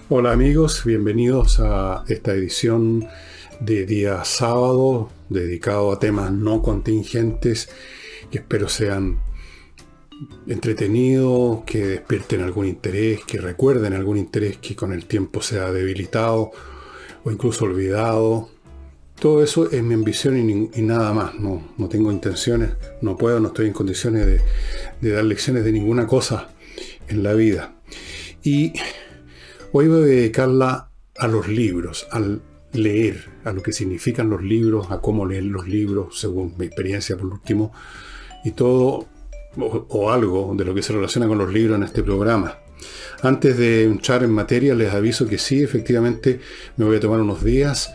Hola amigos, bienvenidos a esta edición de día sábado dedicado a temas no contingentes que espero sean entretenidos, que despierten algún interés, que recuerden algún interés que con el tiempo se ha debilitado o incluso olvidado. Todo eso es mi ambición y nada más. No tengo intenciones, no estoy en condiciones de dar lecciones de ninguna cosa en la vida. Y hoy voy a dedicarla a los libros, al leer, a lo que significan los libros, a cómo leer los libros, según mi experiencia por último, y todo o algo de lo que se relaciona con los libros en este programa. Antes de entrar en materia, les aviso que sí, efectivamente, me voy a tomar unos días.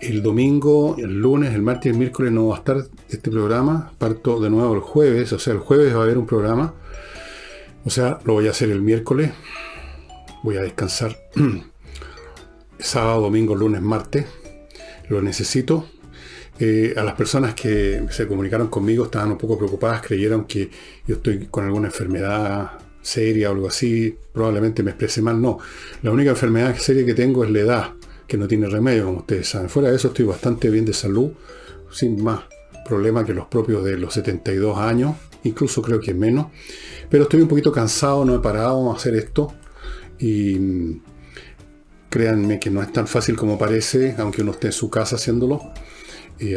El domingo, el lunes, el martes y el miércoles no va a estar este programa. Parto de nuevo el jueves, o sea, el jueves va a haber un programa. O sea, lo voy a hacer el miércoles. Voy a descansar sábado, domingo, lunes, martes. Lo necesito. A las personas que se comunicaron conmigo estaban un poco preocupadas, creyeron que yo estoy con alguna enfermedad seria o algo así. Probablemente me expresé mal. No, la única enfermedad seria que tengo es la edad, que no tiene remedio, como ustedes saben. Fuera de eso estoy bastante bien de salud, sin más problema que los propios de los 72 años, incluso creo que menos. Pero estoy un poquito cansado, no he parado a hacer esto. Y créanme que no es tan fácil como parece, aunque uno esté en su casa haciéndolo.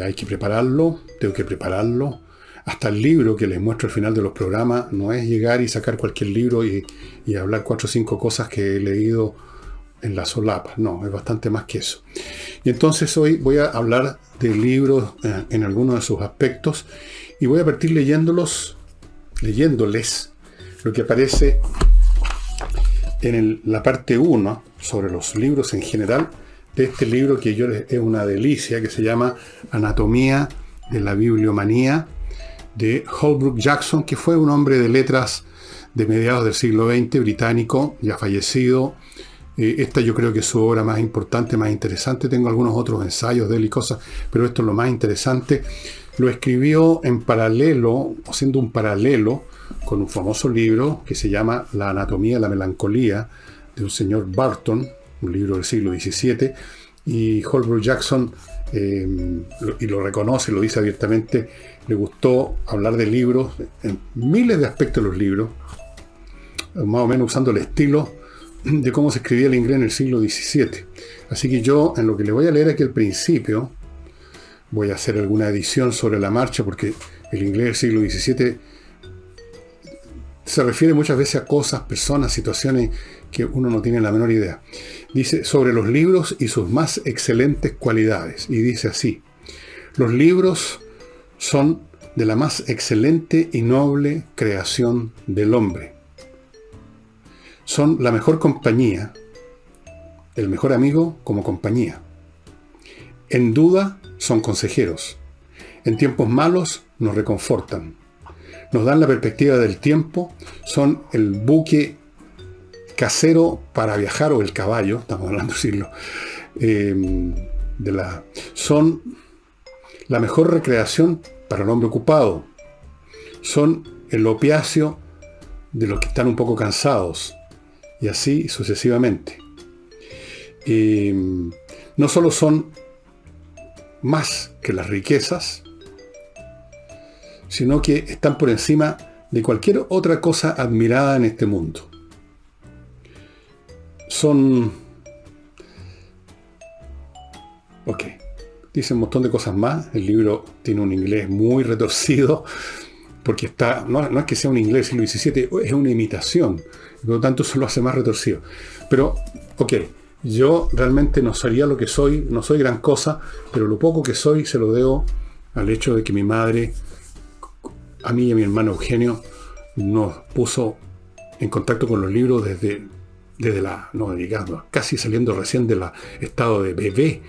Hay que prepararlo, tengo que prepararlo. Hasta el libro que les muestro al final de los programas no es llegar y sacar cualquier libro y hablar 4 o 5 cosas que he leído en la solapa. No, es bastante más que eso. Y entonces hoy voy a hablar de libros en algunos de sus aspectos y voy a partir leyéndoles lo que aparece en la parte 1 sobre los libros en general de este libro que es una delicia, que se llama Anatomía de la Bibliomanía, de Holbrook Jackson, que fue un hombre de letras de mediados del siglo XX, británico, ya fallecido. Esta yo creo que es su obra más importante, más interesante. Tengo algunos otros ensayos de él y cosas, pero esto es lo más interesante. Lo escribió en paralelo, haciendo un paralelo con un famoso libro que se llama La Anatomía de la Melancolía, de un señor Barton, un libro del siglo XVII, y Holbrook Jackson, y lo reconoce, lo dice abiertamente, le gustó hablar de libros, en miles de aspectos de los libros, más o menos usando el estilo de cómo se escribía el inglés en el siglo XVII. Así que yo, en lo que le voy a leer aquí al principio, voy a hacer alguna edición sobre la marcha, porque el inglés del siglo XVII se refiere muchas veces a cosas, personas, situaciones que uno no tiene la menor idea. Dice, sobre los libros y sus más excelentes cualidades. Y dice así: los libros son de la más excelente y noble creación del hombre. Son la mejor compañía, el mejor amigo como compañía. En duda son consejeros. En tiempos malos nos reconfortan. Nos dan la perspectiva del tiempo, son el buque casero para viajar, o el caballo, estamos hablando del siglo, son la mejor recreación para el hombre ocupado, son el opiáceo de los que están un poco cansados, y así sucesivamente. No solo son más que las riquezas, sino que están por encima de cualquier otra cosa admirada en este mundo. Dice un montón de cosas más. El libro tiene un inglés muy retorcido, porque no es que sea un inglés del siglo XVII, es una imitación, por lo tanto eso lo hace más retorcido. Pero, yo realmente no sería lo que soy, no soy gran cosa, pero lo poco que soy se lo debo al hecho de que mi madre, a mí y a mi hermano Eugenio, nos puso en contacto con los libros desde casi saliendo recién del estado de bebé.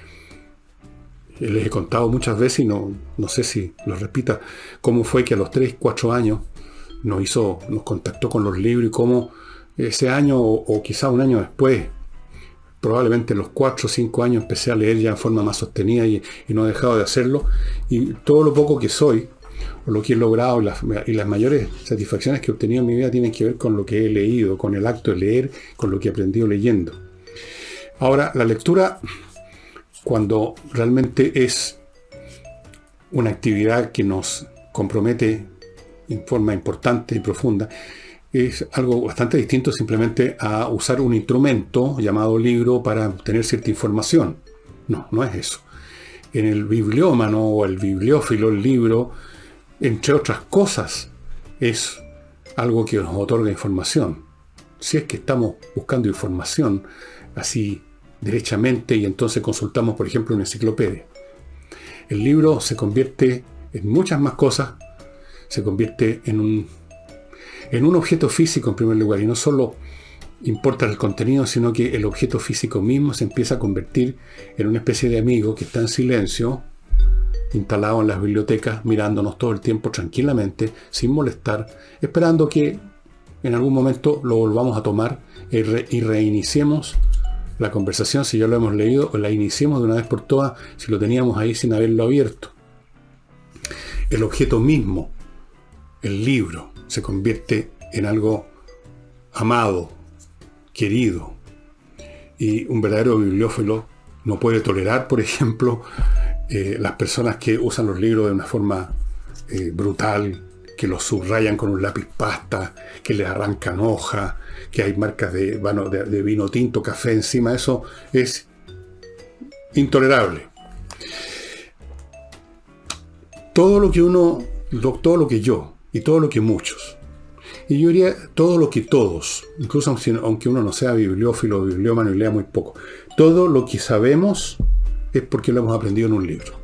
Les he contado muchas veces y no sé si lo repita, cómo fue que a los 3, 4 años nos contactó con los libros, y cómo ese año o quizá un año después, probablemente a los 4 o 5 años, empecé a leer ya en forma más sostenida y no he dejado de hacerlo. Y todo lo poco que soy, o lo que he logrado y las mayores satisfacciones que he obtenido en mi vida tienen que ver con lo que he leído, con el acto de leer, con lo que he aprendido leyendo. Ahora, la lectura, cuando realmente es una actividad que nos compromete en forma importante y profunda, es algo bastante distinto simplemente a usar un instrumento llamado libro para obtener cierta información. No, no es eso. En el bibliómano o el bibliófilo, el libro, entre otras cosas, es algo que nos otorga información. Si es que estamos buscando información así derechamente y entonces consultamos, por ejemplo, una enciclopedia. El libro se convierte en muchas más cosas, se convierte en un objeto físico en primer lugar, y no solo importa el contenido, sino que el objeto físico mismo se empieza a convertir en una especie de amigo que está en silencio, instalado en las bibliotecas, mirándonos todo el tiempo tranquilamente, sin molestar, esperando que en algún momento lo volvamos a tomar y reiniciemos la conversación si ya lo hemos leído, o la iniciemos de una vez por todas si lo teníamos ahí sin haberlo abierto. El objeto mismo, el libro, se convierte en algo amado, querido. Y un verdadero bibliófilo no puede tolerar, por ejemplo, las personas que usan los libros de una forma brutal, que los subrayan con un lápiz pasta, que les arrancan hojas, que hay marcas de vino tinto, café encima. Eso es intolerable. Todo lo que yo, y todo lo que muchos, y yo diría todo lo que todos, incluso aunque uno no sea bibliófilo o bibliómano y lea muy poco, todo lo que sabemos es porque lo hemos aprendido en un libro.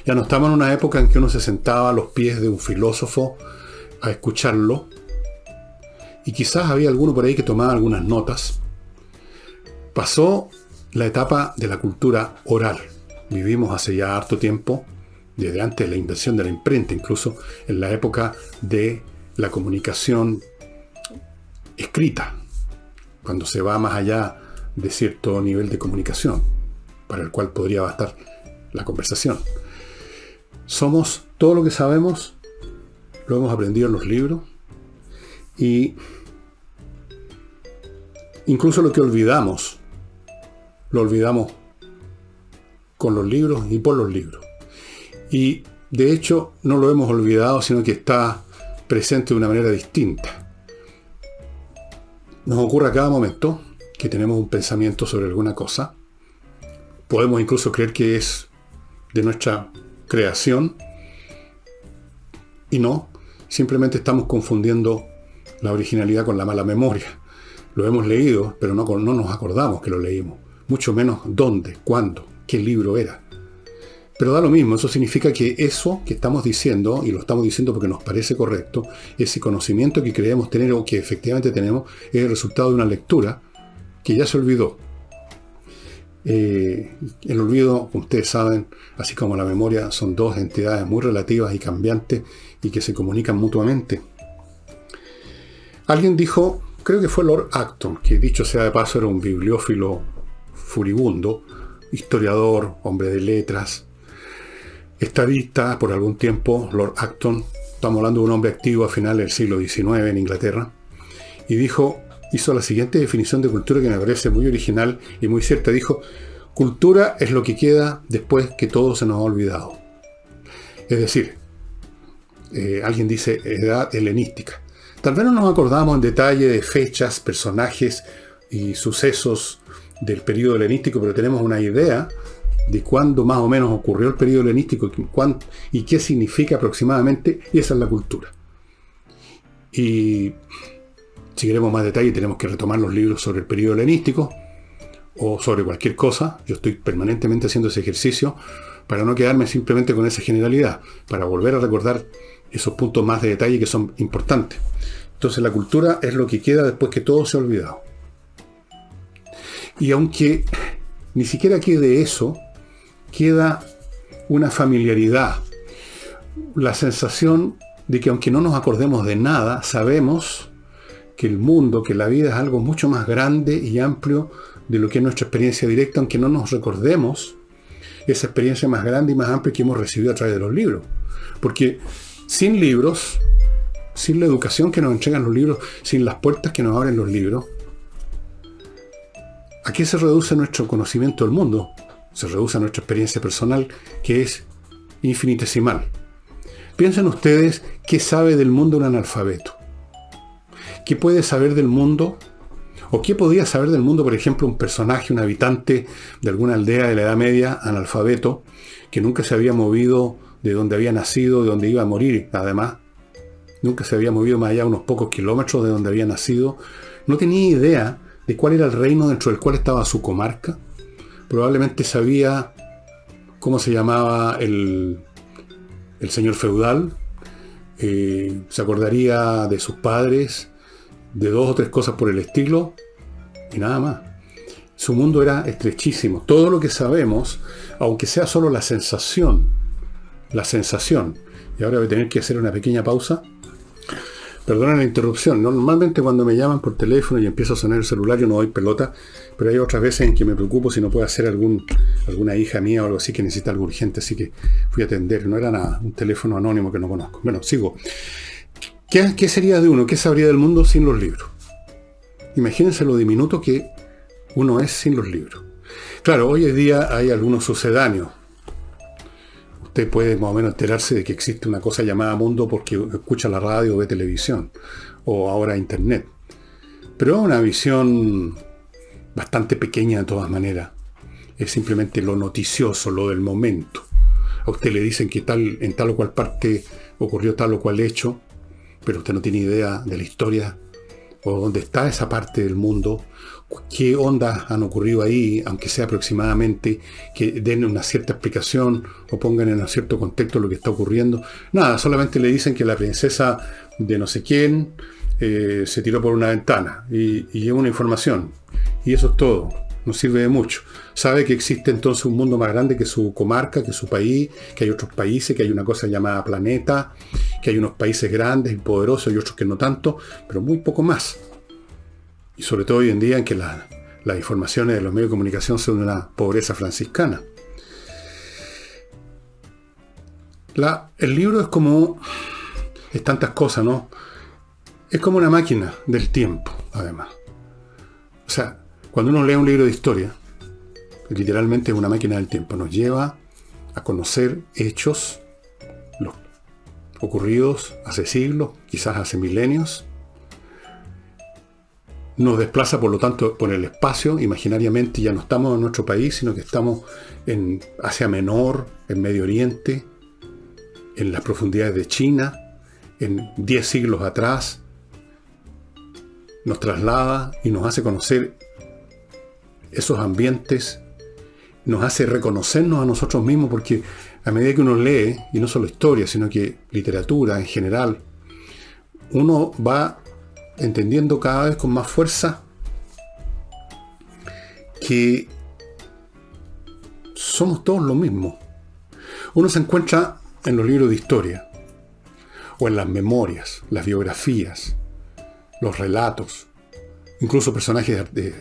Ya no estamos en una época en que uno se sentaba a los pies de un filósofo a escucharlo, y quizás había alguno por ahí que tomaba algunas notas. Pasó la etapa de la cultura oral. Vivimos hace ya harto tiempo, desde antes de la invención de la imprenta, incluso en la época de la comunicación escrita, cuando se va más allá de cierto nivel de comunicación, para el cual podría bastar la conversación. Somos todo lo que sabemos, lo hemos aprendido en los libros, y incluso lo que olvidamos, lo olvidamos con los libros y por los libros. Y de hecho no lo hemos olvidado, sino que está presente de una manera distinta. Nos ocurre a cada momento que tenemos un pensamiento sobre alguna cosa. Podemos incluso creer que es de nuestra creación, y no, simplemente estamos confundiendo la originalidad con la mala memoria. Lo hemos leído, pero no nos acordamos que lo leímos, mucho menos dónde, cuándo, qué libro era. Pero da lo mismo, eso significa que eso que estamos diciendo, y lo estamos diciendo porque nos parece correcto, ese conocimiento que creemos tener o que efectivamente tenemos, es el resultado de una lectura que ya se olvidó. El olvido, como ustedes saben, así como la memoria, son dos entidades muy relativas y cambiantes y que se comunican mutuamente. Alguien dijo, creo que fue Lord Acton, que dicho sea de paso era un bibliófilo furibundo, historiador, hombre de letras, estadista por algún tiempo. Lord Acton, estamos hablando de un hombre activo a finales del siglo XIX en Inglaterra, y hizo la siguiente definición de cultura que me parece muy original y muy cierta. Dijo, cultura es lo que queda después que todo se nos ha olvidado. Es decir, alguien dice edad helenística. Tal vez no nos acordamos en detalle de fechas, personajes y sucesos del periodo helenístico, pero tenemos una idea de cuándo más o menos ocurrió el periodo helenístico y qué significa aproximadamente, y esa es la cultura. Y si queremos más detalle, tenemos que retomar los libros sobre el periodo helenístico o sobre cualquier cosa. Yo estoy permanentemente haciendo ese ejercicio para no quedarme simplemente con esa generalidad, para volver a recordar esos puntos más de detalle que son importantes. Entonces la cultura es lo que queda después que todo se ha olvidado. Y aunque ni siquiera quede eso, queda una familiaridad, la sensación de que aunque no nos acordemos de nada, sabemos que el mundo, que la vida es algo mucho más grande y amplio de lo que es nuestra experiencia directa, aunque no nos recordemos esa experiencia más grande y más amplia que hemos recibido a través de los libros. Porque sin libros, sin la educación que nos entregan los libros, sin las puertas que nos abren los libros, ¿A qué se reduce nuestro conocimiento del mundo? Se reduce a nuestra experiencia personal, que es infinitesimal. Piensen ustedes qué sabe del mundo un analfabeto. ¿Qué puede saber del mundo? ¿O qué podía saber del mundo, por ejemplo, un personaje, un habitante de alguna aldea de la Edad Media, analfabeto, que nunca se había movido de donde había nacido, de donde iba a morir, además? Nunca se había movido más allá de unos pocos kilómetros de donde había nacido. No tenía idea de cuál era el reino dentro del cual estaba su comarca. Probablemente sabía cómo se llamaba el señor feudal. Se acordaría de sus padres, de 2 o 3 cosas por el estilo, y nada más. Su mundo era estrechísimo. Todo lo que sabemos, aunque sea solo la sensación, y ahora voy a tener que hacer una pequeña pausa. Perdonen la interrupción. Normalmente cuando me llaman por teléfono y empieza a sonar el celular, yo no doy pelota, pero hay otras veces en que me preocupo si no puede hacer alguna hija mía o algo así que necesita algo urgente, así que fui a atender. No era nada, un teléfono anónimo que no conozco. Bueno, sigo. ¿Qué sería de uno? ¿Qué sabría del mundo sin los libros? Imagínense lo diminuto que uno es sin los libros. Claro, hoy en día hay algunos sucedáneos. Usted puede más o menos enterarse de que existe una cosa llamada mundo porque escucha la radio o ve televisión, o ahora internet. Pero es una visión bastante pequeña de todas maneras. Es simplemente lo noticioso, lo del momento. A usted le dicen que en tal o cual parte ocurrió tal o cual hecho, pero usted no tiene idea de la historia o dónde está esa parte del mundo, qué ondas han ocurrido ahí, aunque sea aproximadamente, que den una cierta explicación o pongan en un cierto contexto lo que está ocurriendo. Nada, solamente le dicen que la princesa de no sé quién se tiró por una ventana y lleva una información. Y eso es todo, no sirve de mucho. Sabe que existe entonces un mundo más grande que su comarca, que su país, que hay otros países, que hay una cosa llamada planeta, que hay unos países grandes y poderosos y otros que no tanto, pero muy poco más. Y sobre todo hoy en día en que las informaciones de los medios de comunicación son de una pobreza franciscana. El libro es tantas cosas, ¿no? Es como una máquina del tiempo, además. O sea, cuando uno lee un libro de historia, literalmente es una máquina del tiempo. Nos lleva a conocer hechos los ocurridos hace siglos, quizás hace milenios. Nos desplaza, por lo tanto, por el espacio. Imaginariamente ya no estamos en nuestro país, sino que estamos en Asia Menor, en Medio Oriente, en las profundidades de China, en 10 siglos atrás. Nos traslada y nos hace conocer esos ambientes, nos hace reconocernos a nosotros mismos, porque a medida que uno lee, y no solo historia, sino que literatura en general, uno va entendiendo cada vez con más fuerza que somos todos lo mismo. Uno se encuentra en los libros de historia, o en las memorias, las biografías, los relatos, incluso personajes de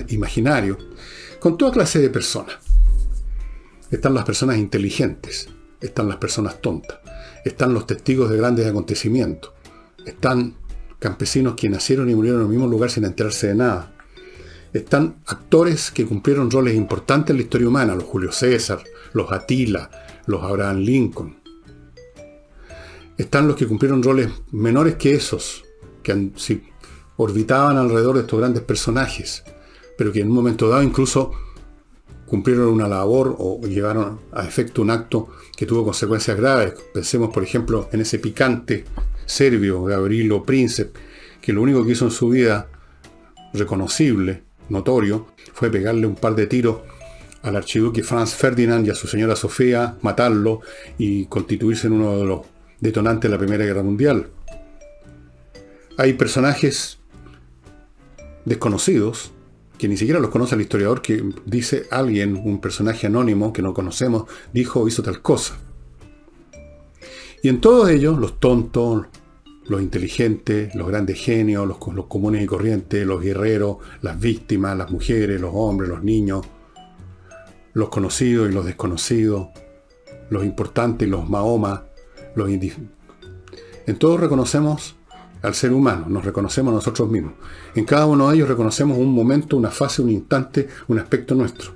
imaginario, con toda clase de personas. Están las personas inteligentes, están las personas tontas, están los testigos de grandes acontecimientos, están campesinos que nacieron y murieron en el mismo lugar sin enterarse de nada. Están actores que cumplieron roles importantes en la historia humana, los Julio César, los Atila, los Abraham Lincoln. Están los que cumplieron roles menores que esos, que orbitaban alrededor de estos grandes personajes, pero que en un momento dado incluso cumplieron una labor o llevaron a efecto un acto que tuvo consecuencias graves. Pensemos, por ejemplo, en ese picante serbio, Gavrilo Princip, que lo único que hizo en su vida reconocible, notorio, fue pegarle un par de tiros al archiduque Franz Ferdinand y a su señora Sofía, matarlo y constituirse en uno de los detonantes de la Primera Guerra Mundial. Hay personajes desconocidos, que ni siquiera los conoce el historiador, que dice alguien, un personaje anónimo que no conocemos, dijo o hizo tal cosa. Y en todos ellos, los tontos, los inteligentes, los grandes genios, los comunes y corrientes, los guerreros, las víctimas, las mujeres, los hombres, los niños, los conocidos y los desconocidos, los importantes y los Mahoma, en todos reconocemos al ser humano, nos reconocemos a nosotros mismos. En cada uno de ellos reconocemos un momento, una fase, un instante, un aspecto nuestro.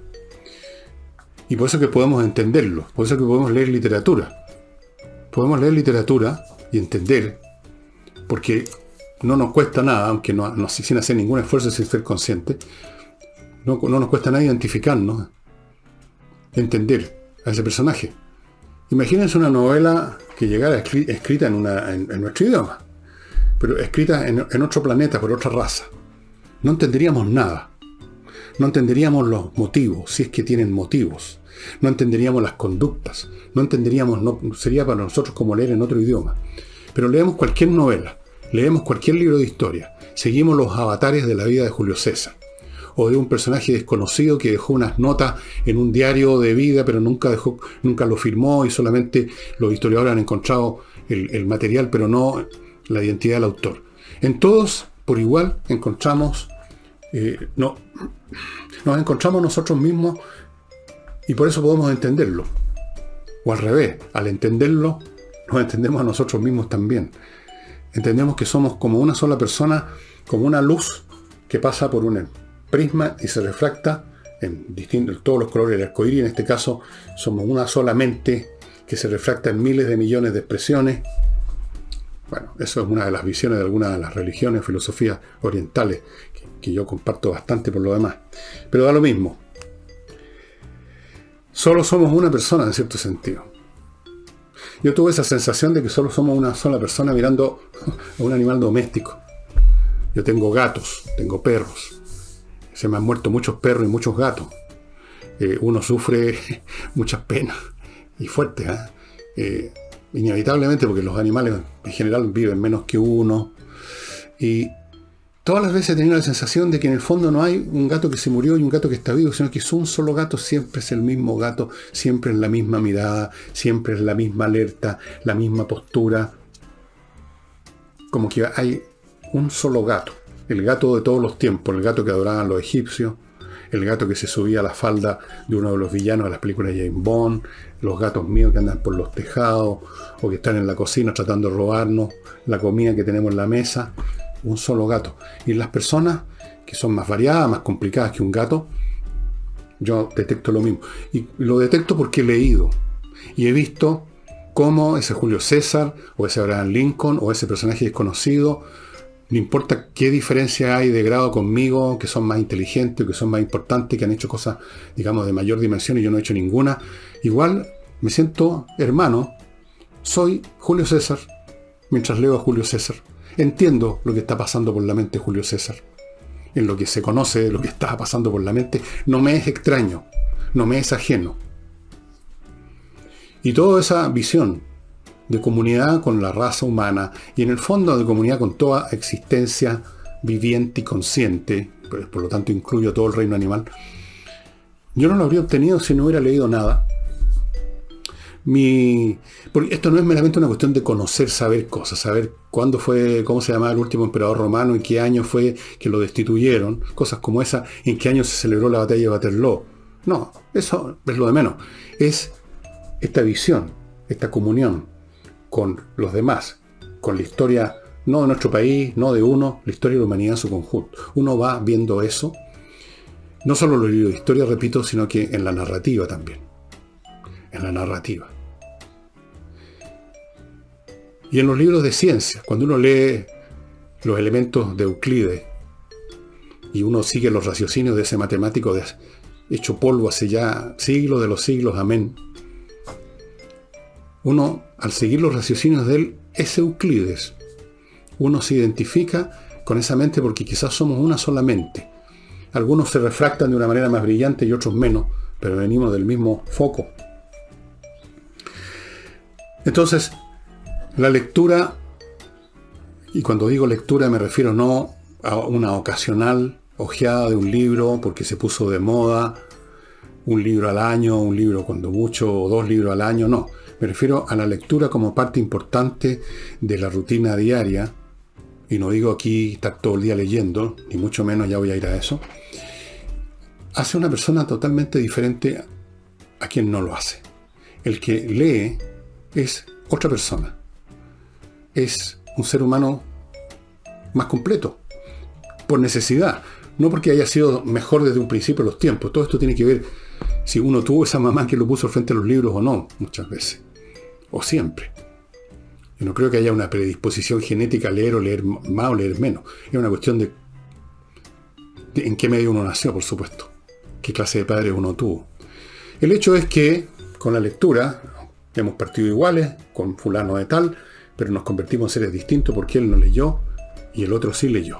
Y por eso que podemos entenderlo, por eso que podemos leer literatura. Podemos leer literatura y entender, porque no nos cuesta nada, aunque no sin hacer ningún esfuerzo, sin ser consciente, no nos cuesta nada identificarnos, entender a ese personaje. Imagínense una novela que llegara escrita en nuestro idioma, pero escrita en otro planeta, por otra raza. No entenderíamos nada. No entenderíamos los motivos, si es que tienen motivos. No entenderíamos las conductas. No entenderíamos, sería para nosotros como leer en otro idioma. Pero leemos cualquier novela, leemos cualquier libro de historia, seguimos los avatares de la vida de Julio César, o de un personaje desconocido que dejó unas notas en un diario de vida, pero nunca lo firmó, y solamente los historiadores han encontrado el material, pero no la identidad del autor. En todos, por igual, nos encontramos nosotros mismos, y por eso podemos entenderlo. O al revés, al entenderlo, nos entendemos a nosotros mismos también. Entendemos que somos como una sola persona, como una luz que pasa por un prisma y se refracta en todos los colores del arcoíris. En este caso, somos una sola mente que se refracta en miles de millones de expresiones. Bueno, eso es una de las visiones de algunas de las religiones, filosofías orientales, que yo comparto bastante por lo demás. Pero da lo mismo. Solo somos una persona, en cierto sentido. Yo tuve esa sensación de que solo somos una sola persona mirando a un animal doméstico. Yo tengo gatos, tengo perros. Se me han muerto muchos perros y muchos gatos. Uno sufre muchas penas y fuertes, inevitablemente, porque los animales en general viven menos que uno. Y todas las veces he tenido la sensación de que en el fondo no hay un gato que se murió y un gato que está vivo, sino que es un solo gato, siempre es el mismo gato, siempre es la misma mirada, siempre es la misma alerta, la misma postura. Como que hay un solo gato. El gato de todos los tiempos, el gato que adoraban los egipcios, el gato que se subía a la falda de uno de los villanos de las películas de James Bond, los gatos míos que andan por los tejados o que están en la cocina tratando de robarnos la comida que tenemos en la mesa. Un solo gato. Y las personas que son más variadas, más complicadas que un gato, yo detecto lo mismo. Y lo detecto porque he leído y he visto cómo ese Julio César o ese Abraham Lincoln o ese personaje desconocido, no importa qué diferencia hay de grado conmigo, que son más inteligentes, que son más importantes, que han hecho cosas, digamos, de mayor dimensión y yo no he hecho ninguna, igual me siento hermano. Soy Julio César mientras leo a Julio César. Entiendo lo que está pasando por la mente de Julio César. En lo que se conoce de lo que está pasando por la mente, no me es extraño, no me es ajeno. Y toda esa visión de comunidad con la raza humana, y en el fondo de comunidad con toda existencia viviente y consciente, por lo tanto incluyo todo el reino animal, yo no lo habría obtenido si no hubiera leído nada. Porque esto no es meramente una cuestión de conocer, saber cosas, saber cuándo fue, cómo se llamaba el último emperador romano, en qué año fue que lo destituyeron, cosas como esa, en qué año se celebró la batalla de Waterloo. No, eso es lo de menos. Es esta visión, esta comunión con los demás, con la historia, no de nuestro país, no de uno, la historia de la humanidad en su conjunto. Uno va viendo eso, no solo en los libros de historia, repito, sino que en la narrativa también. En la narrativa. Y en los libros de ciencia, cuando uno lee los elementos de Euclides y uno sigue los raciocinios de ese matemático hecho polvo hace ya siglos de los siglos, amén. Uno, al seguir los raciocinios de él, es Euclides. Uno se identifica con esa mente porque quizás somos una sola mente. Algunos se refractan de una manera más brillante y otros menos, pero venimos del mismo foco. Entonces, la lectura, y cuando digo lectura me refiero no a una ocasional ojeada de un libro porque se puso de moda, un libro al año, un libro cuando mucho, o 2 libros al año, no. Me refiero a la lectura como parte importante de la rutina diaria, y no digo aquí estar todo el día leyendo, ni mucho menos, ya voy a ir a eso. Hace una persona totalmente diferente a quien no lo hace. El que lee es otra persona. Es un ser humano más completo, por necesidad, no porque haya sido mejor desde un principio de los tiempos. Todo esto tiene que ver si uno tuvo esa mamá que lo puso al frente de los libros o no, muchas veces, o siempre. Yo no creo que haya una predisposición genética a leer o leer más o leer menos. Es una cuestión de en qué medio uno nació, por supuesto, qué clase de padre uno tuvo. El hecho es que con la lectura hemos partido iguales, con fulano de tal, pero nos convertimos en seres distintos porque él no leyó y el otro sí leyó.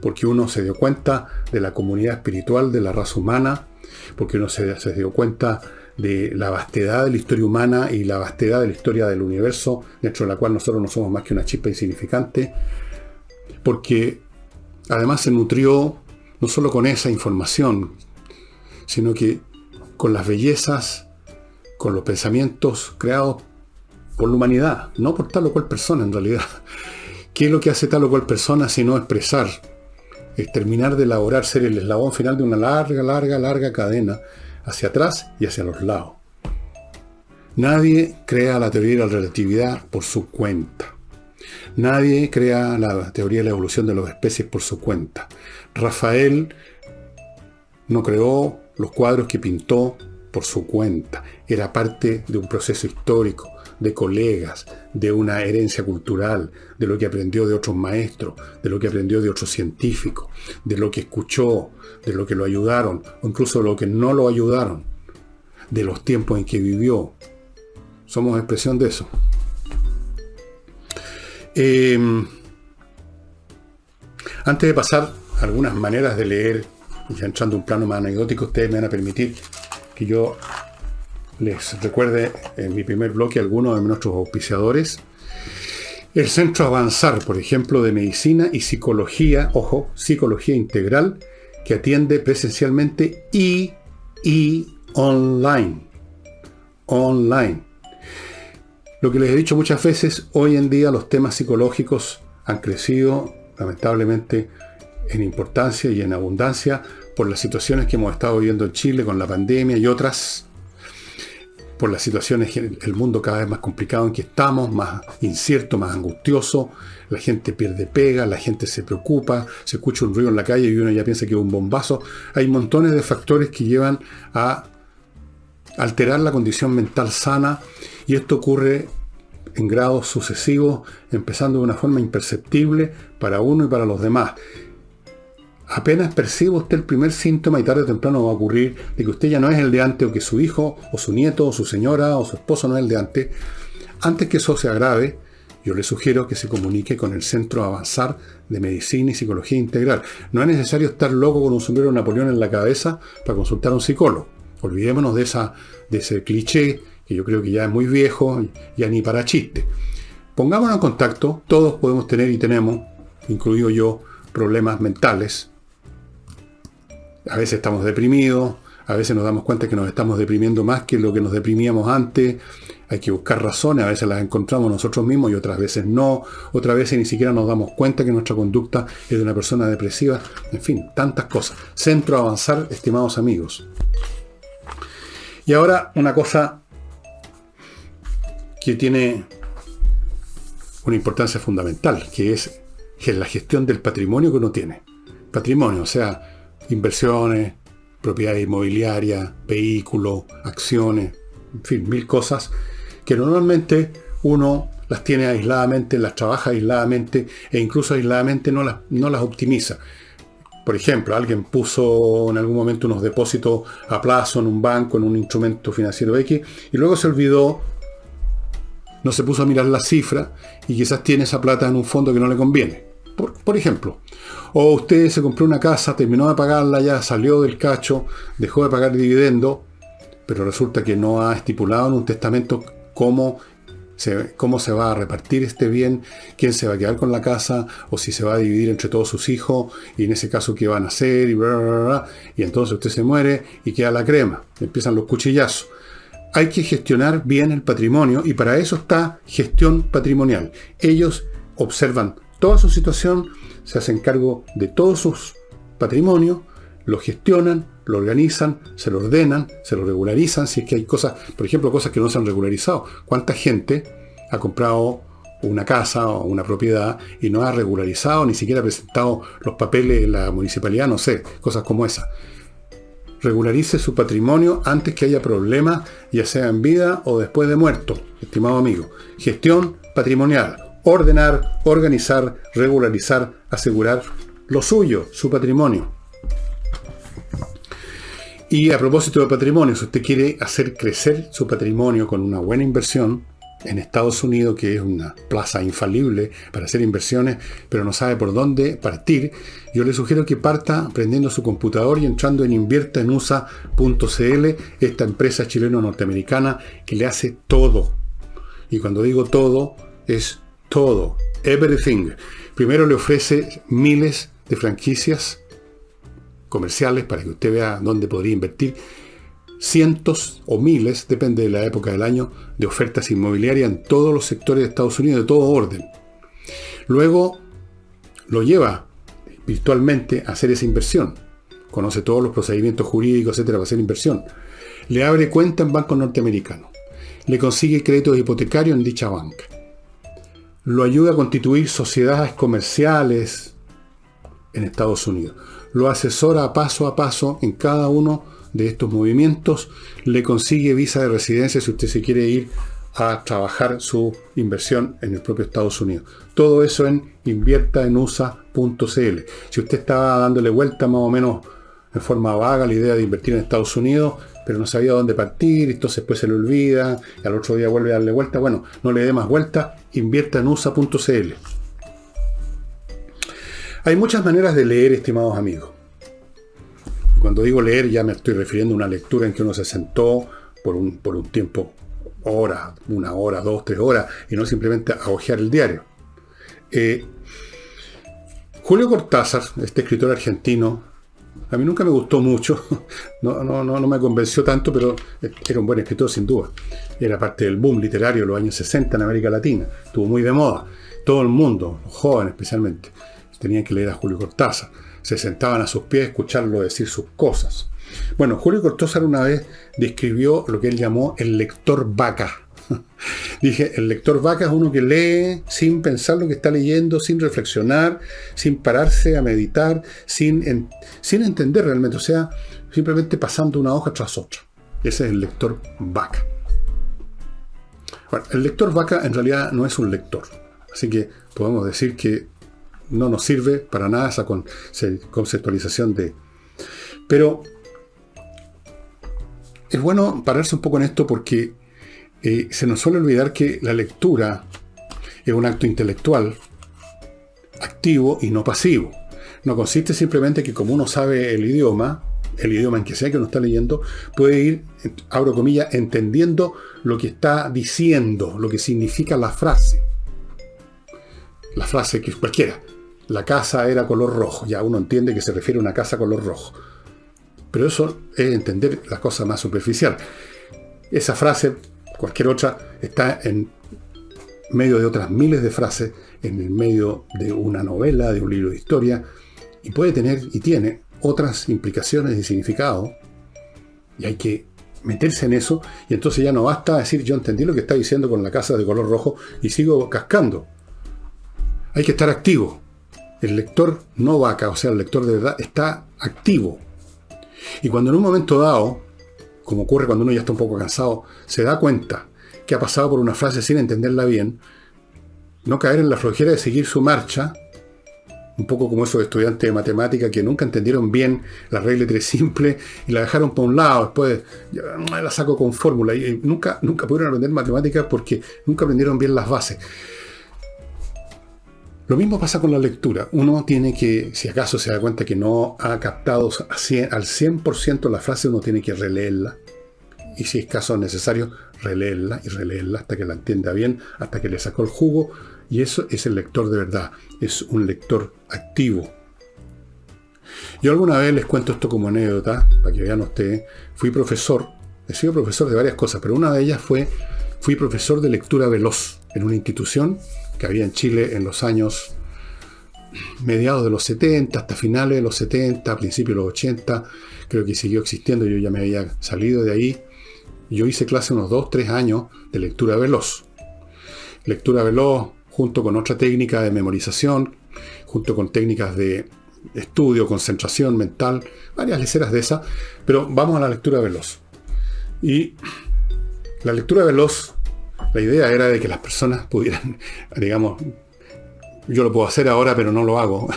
Porque uno se dio cuenta de la comunidad espiritual de la raza humana, porque uno se dio cuenta de la vastedad de la historia humana y la vastedad de la historia del universo, dentro de la cual nosotros no somos más que una chispa insignificante, porque además se nutrió no solo con esa información, sino que con las bellezas, con los pensamientos creados por la humanidad, no por tal o cual persona en realidad. ¿Qué es lo que hace tal o cual persona sino expresar? Es terminar de elaborar, ser el eslabón final de una larga cadena hacia atrás y hacia los lados. Nadie crea la teoría de la relatividad por su cuenta. Nadie crea la teoría de la evolución de las especies por su cuenta. Rafael no creó los cuadros que pintó por su cuenta. Era parte de un proceso histórico, de colegas, de una herencia cultural, de lo que aprendió de otros maestros, de lo que aprendió de otros científicos, de lo que escuchó, de lo que lo ayudaron, o incluso de lo que no lo ayudaron, de los tiempos en que vivió. Somos expresión de eso. Antes de pasar a algunas maneras de leer, ya entrando a un plano más anecdótico, ustedes me van a permitir que yo les recuerde en mi primer bloque algunos de nuestros auspiciadores. El Centro Avanzar, por ejemplo, de Medicina y Psicología, ojo, Psicología Integral, que atiende presencialmente y online. Lo que les he dicho muchas veces, hoy en día los temas psicológicos han crecido, lamentablemente, en importancia y en abundancia por las situaciones que hemos estado viviendo en Chile con la pandemia y otras, por las situaciones, el mundo cada vez más complicado en que estamos, más incierto, más angustioso, la gente pierde pega, la gente se preocupa, se escucha un ruido en la calle y uno ya piensa que es un bombazo. Hay montones de factores que llevan a alterar la condición mental sana, y esto ocurre en grados sucesivos, empezando de una forma imperceptible para uno y para los demás. Apenas percibe usted el primer síntoma, y tarde o temprano va a ocurrir, de que usted ya no es el de antes, o que su hijo, o su nieto, o su señora, o su esposo no es el de antes. Antes que eso se agrave, yo le sugiero que se comunique con el Centro Avanzar de Medicina y Psicología Integral. No es necesario estar loco con un sombrero de Napoleón en la cabeza para consultar a un psicólogo. Olvidémonos de ese cliché, que yo creo que ya es muy viejo, ya ni para chiste. Pongámonos en contacto, todos podemos tener y tenemos, incluido yo, problemas mentales. A veces estamos deprimidos, a veces nos damos cuenta que nos estamos deprimiendo más que lo que nos deprimíamos antes. Hay que buscar razones, a veces las encontramos nosotros mismos y otras veces no. Otras veces ni siquiera nos damos cuenta que nuestra conducta es de una persona depresiva. En fin, tantas cosas. Centro Avanzar, estimados amigos. Y ahora una cosa que tiene una importancia fundamental, que es la gestión del patrimonio que uno tiene. Patrimonio, o sea, inversiones, propiedad inmobiliaria, vehículos, acciones, en fin, 1000 cosas que normalmente uno las tiene aisladamente, las trabaja aisladamente e incluso aisladamente no las optimiza. Por ejemplo, alguien puso en algún momento unos depósitos a plazo en un banco, en un instrumento financiero X, y luego se olvidó, no se puso a mirar la cifra y quizás tiene esa plata en un fondo que no le conviene. Por ejemplo. O usted se compró una casa, terminó de pagarla ya, salió del cacho, dejó de pagar dividendo, pero resulta que no ha estipulado en un testamento cómo se va a repartir este bien, quién se va a quedar con la casa, o si se va a dividir entre todos sus hijos, y en ese caso qué van a hacer, y bla, bla, bla, bla. Y entonces usted se muere y queda la crema, empiezan los cuchillazos. Hay que gestionar bien el patrimonio, y para eso está gestión patrimonial. Ellos observan toda su situación, se hacen cargo de todos sus patrimonios, lo gestionan, lo organizan, se lo ordenan, se lo regularizan, si es que hay cosas, por ejemplo, cosas que no se han regularizado. ¿Cuánta gente ha comprado una casa o una propiedad y no ha regularizado, ni siquiera ha presentado los papeles en la municipalidad, no sé, cosas como esas. Regularice su patrimonio antes que haya problemas, ya sea en vida o después de muerto, estimado amigo. Gestión patrimonial. Ordenar, organizar, regularizar, asegurar lo suyo, su patrimonio. Y a propósito de patrimonio, si usted quiere hacer crecer su patrimonio con una buena inversión, en Estados Unidos, que es una plaza infalible para hacer inversiones, pero no sabe por dónde partir, yo le sugiero que parta prendiendo su computador y entrando en inviertaenusa.cl, esta empresa chileno-norteamericana que le hace todo. Y cuando digo todo, es todo, everything. Primero le ofrece miles de franquicias comerciales para que usted vea dónde podría invertir. Cientos o miles, depende de la época del año, de ofertas inmobiliarias en todos los sectores de Estados Unidos, de todo orden. Luego lo lleva virtualmente a hacer esa inversión. Conoce todos los procedimientos jurídicos, etcétera, para hacer inversión. Le abre cuenta en bancos norteamericanos. Le consigue créditos hipotecarios en dicha banca. Lo ayuda a constituir sociedades comerciales en Estados Unidos. Lo asesora a paso en cada uno de estos movimientos, le consigue visa de residencia si usted se quiere ir a trabajar su inversión en el propio Estados Unidos. Todo eso en inviertaenusa.cl. Si usted estaba dándole vuelta más o menos en forma vaga a la idea de invertir en Estados Unidos, pero no sabía dónde partir, entonces después se le olvida, y al otro día vuelve a darle vuelta, bueno, no le dé más vuelta, inviertaenusa.cl. Hay muchas maneras de leer, estimados amigos. Cuando digo leer ya me estoy refiriendo a una lectura en que uno se sentó por un tiempo, horas, 1 hora, 2, 3 horas, y no simplemente a hojear el diario. Julio Cortázar, este escritor argentino, a mí nunca me gustó mucho, no me convenció tanto, pero era un buen escritor sin duda. Era parte del boom literario de los años 60 en América Latina, estuvo muy de moda. Todo el mundo, los jóvenes especialmente, tenían que leer a Julio Cortázar. Se sentaban a sus pies a escucharlo decir sus cosas. Bueno, Julio Cortázar una vez describió lo que él llamó el lector vaca. Dije, el lector vaca es uno que lee sin pensar lo que está leyendo, sin reflexionar, sin pararse a meditar, sin entender realmente, o sea, simplemente pasando una hoja tras otra. Ese es el lector vaca. Bueno, el lector vaca en realidad no es un lector, así que podemos decir que no nos sirve para nada esa conceptualización de... Pero es bueno pararse un poco en esto porque se nos suele olvidar que la lectura es un acto intelectual, activo y no pasivo. No consiste simplemente que como uno sabe el idioma en que sea que uno está leyendo, puede ir, abro comillas, entendiendo lo que está diciendo, lo que significa la frase. La frase que es cualquiera. La casa era color rojo. Ya uno entiende que se refiere a una casa color rojo. Pero eso es entender la cosa más superficial. Esa frase, cualquier otra, está en medio de otras miles de frases, en el medio de una novela, de un libro de historia, y puede tener, y tiene, otras implicaciones y significado. Y hay que meterse en eso, y entonces ya no basta decir yo entendí lo que está diciendo con la casa de color rojo y sigo cascando. Hay que estar activo. El lector no vaca, o sea, el lector de verdad está activo. Y cuando en un momento dado, como ocurre cuando uno ya está un poco cansado, se da cuenta que ha pasado por una frase sin entenderla bien, no caer en la flojera de seguir su marcha, un poco como esos estudiantes de matemática que nunca entendieron bien la regla 3 simple y la dejaron por un lado, después la saco con fórmula, y nunca pudieron aprender matemáticas porque nunca aprendieron bien las bases. Lo mismo pasa con la lectura. Uno tiene que, si acaso se da cuenta que no ha captado al 100% la frase, uno tiene que releerla. Y si es caso necesario, releerla y releerla hasta que la entienda bien, hasta que le sacó el jugo. Y eso es el lector de verdad. Es un lector activo. Yo alguna vez les cuento esto como anécdota, para que vean ustedes. Fui profesor, he sido profesor de varias cosas, pero una de ellas fui profesor de lectura veloz en una institución que había en Chile en los años mediados de los 70, hasta finales de los 70, principios de los 80, creo que siguió existiendo, yo ya me había salido de ahí. Yo hice clase unos 2-3 años de lectura veloz. Lectura veloz, junto con otra técnica de memorización, junto con técnicas de estudio, concentración mental, varias leceras de esas, pero vamos a la lectura veloz. Y la lectura veloz, la idea era de que las personas pudieran, digamos, yo lo puedo hacer ahora, pero no lo hago,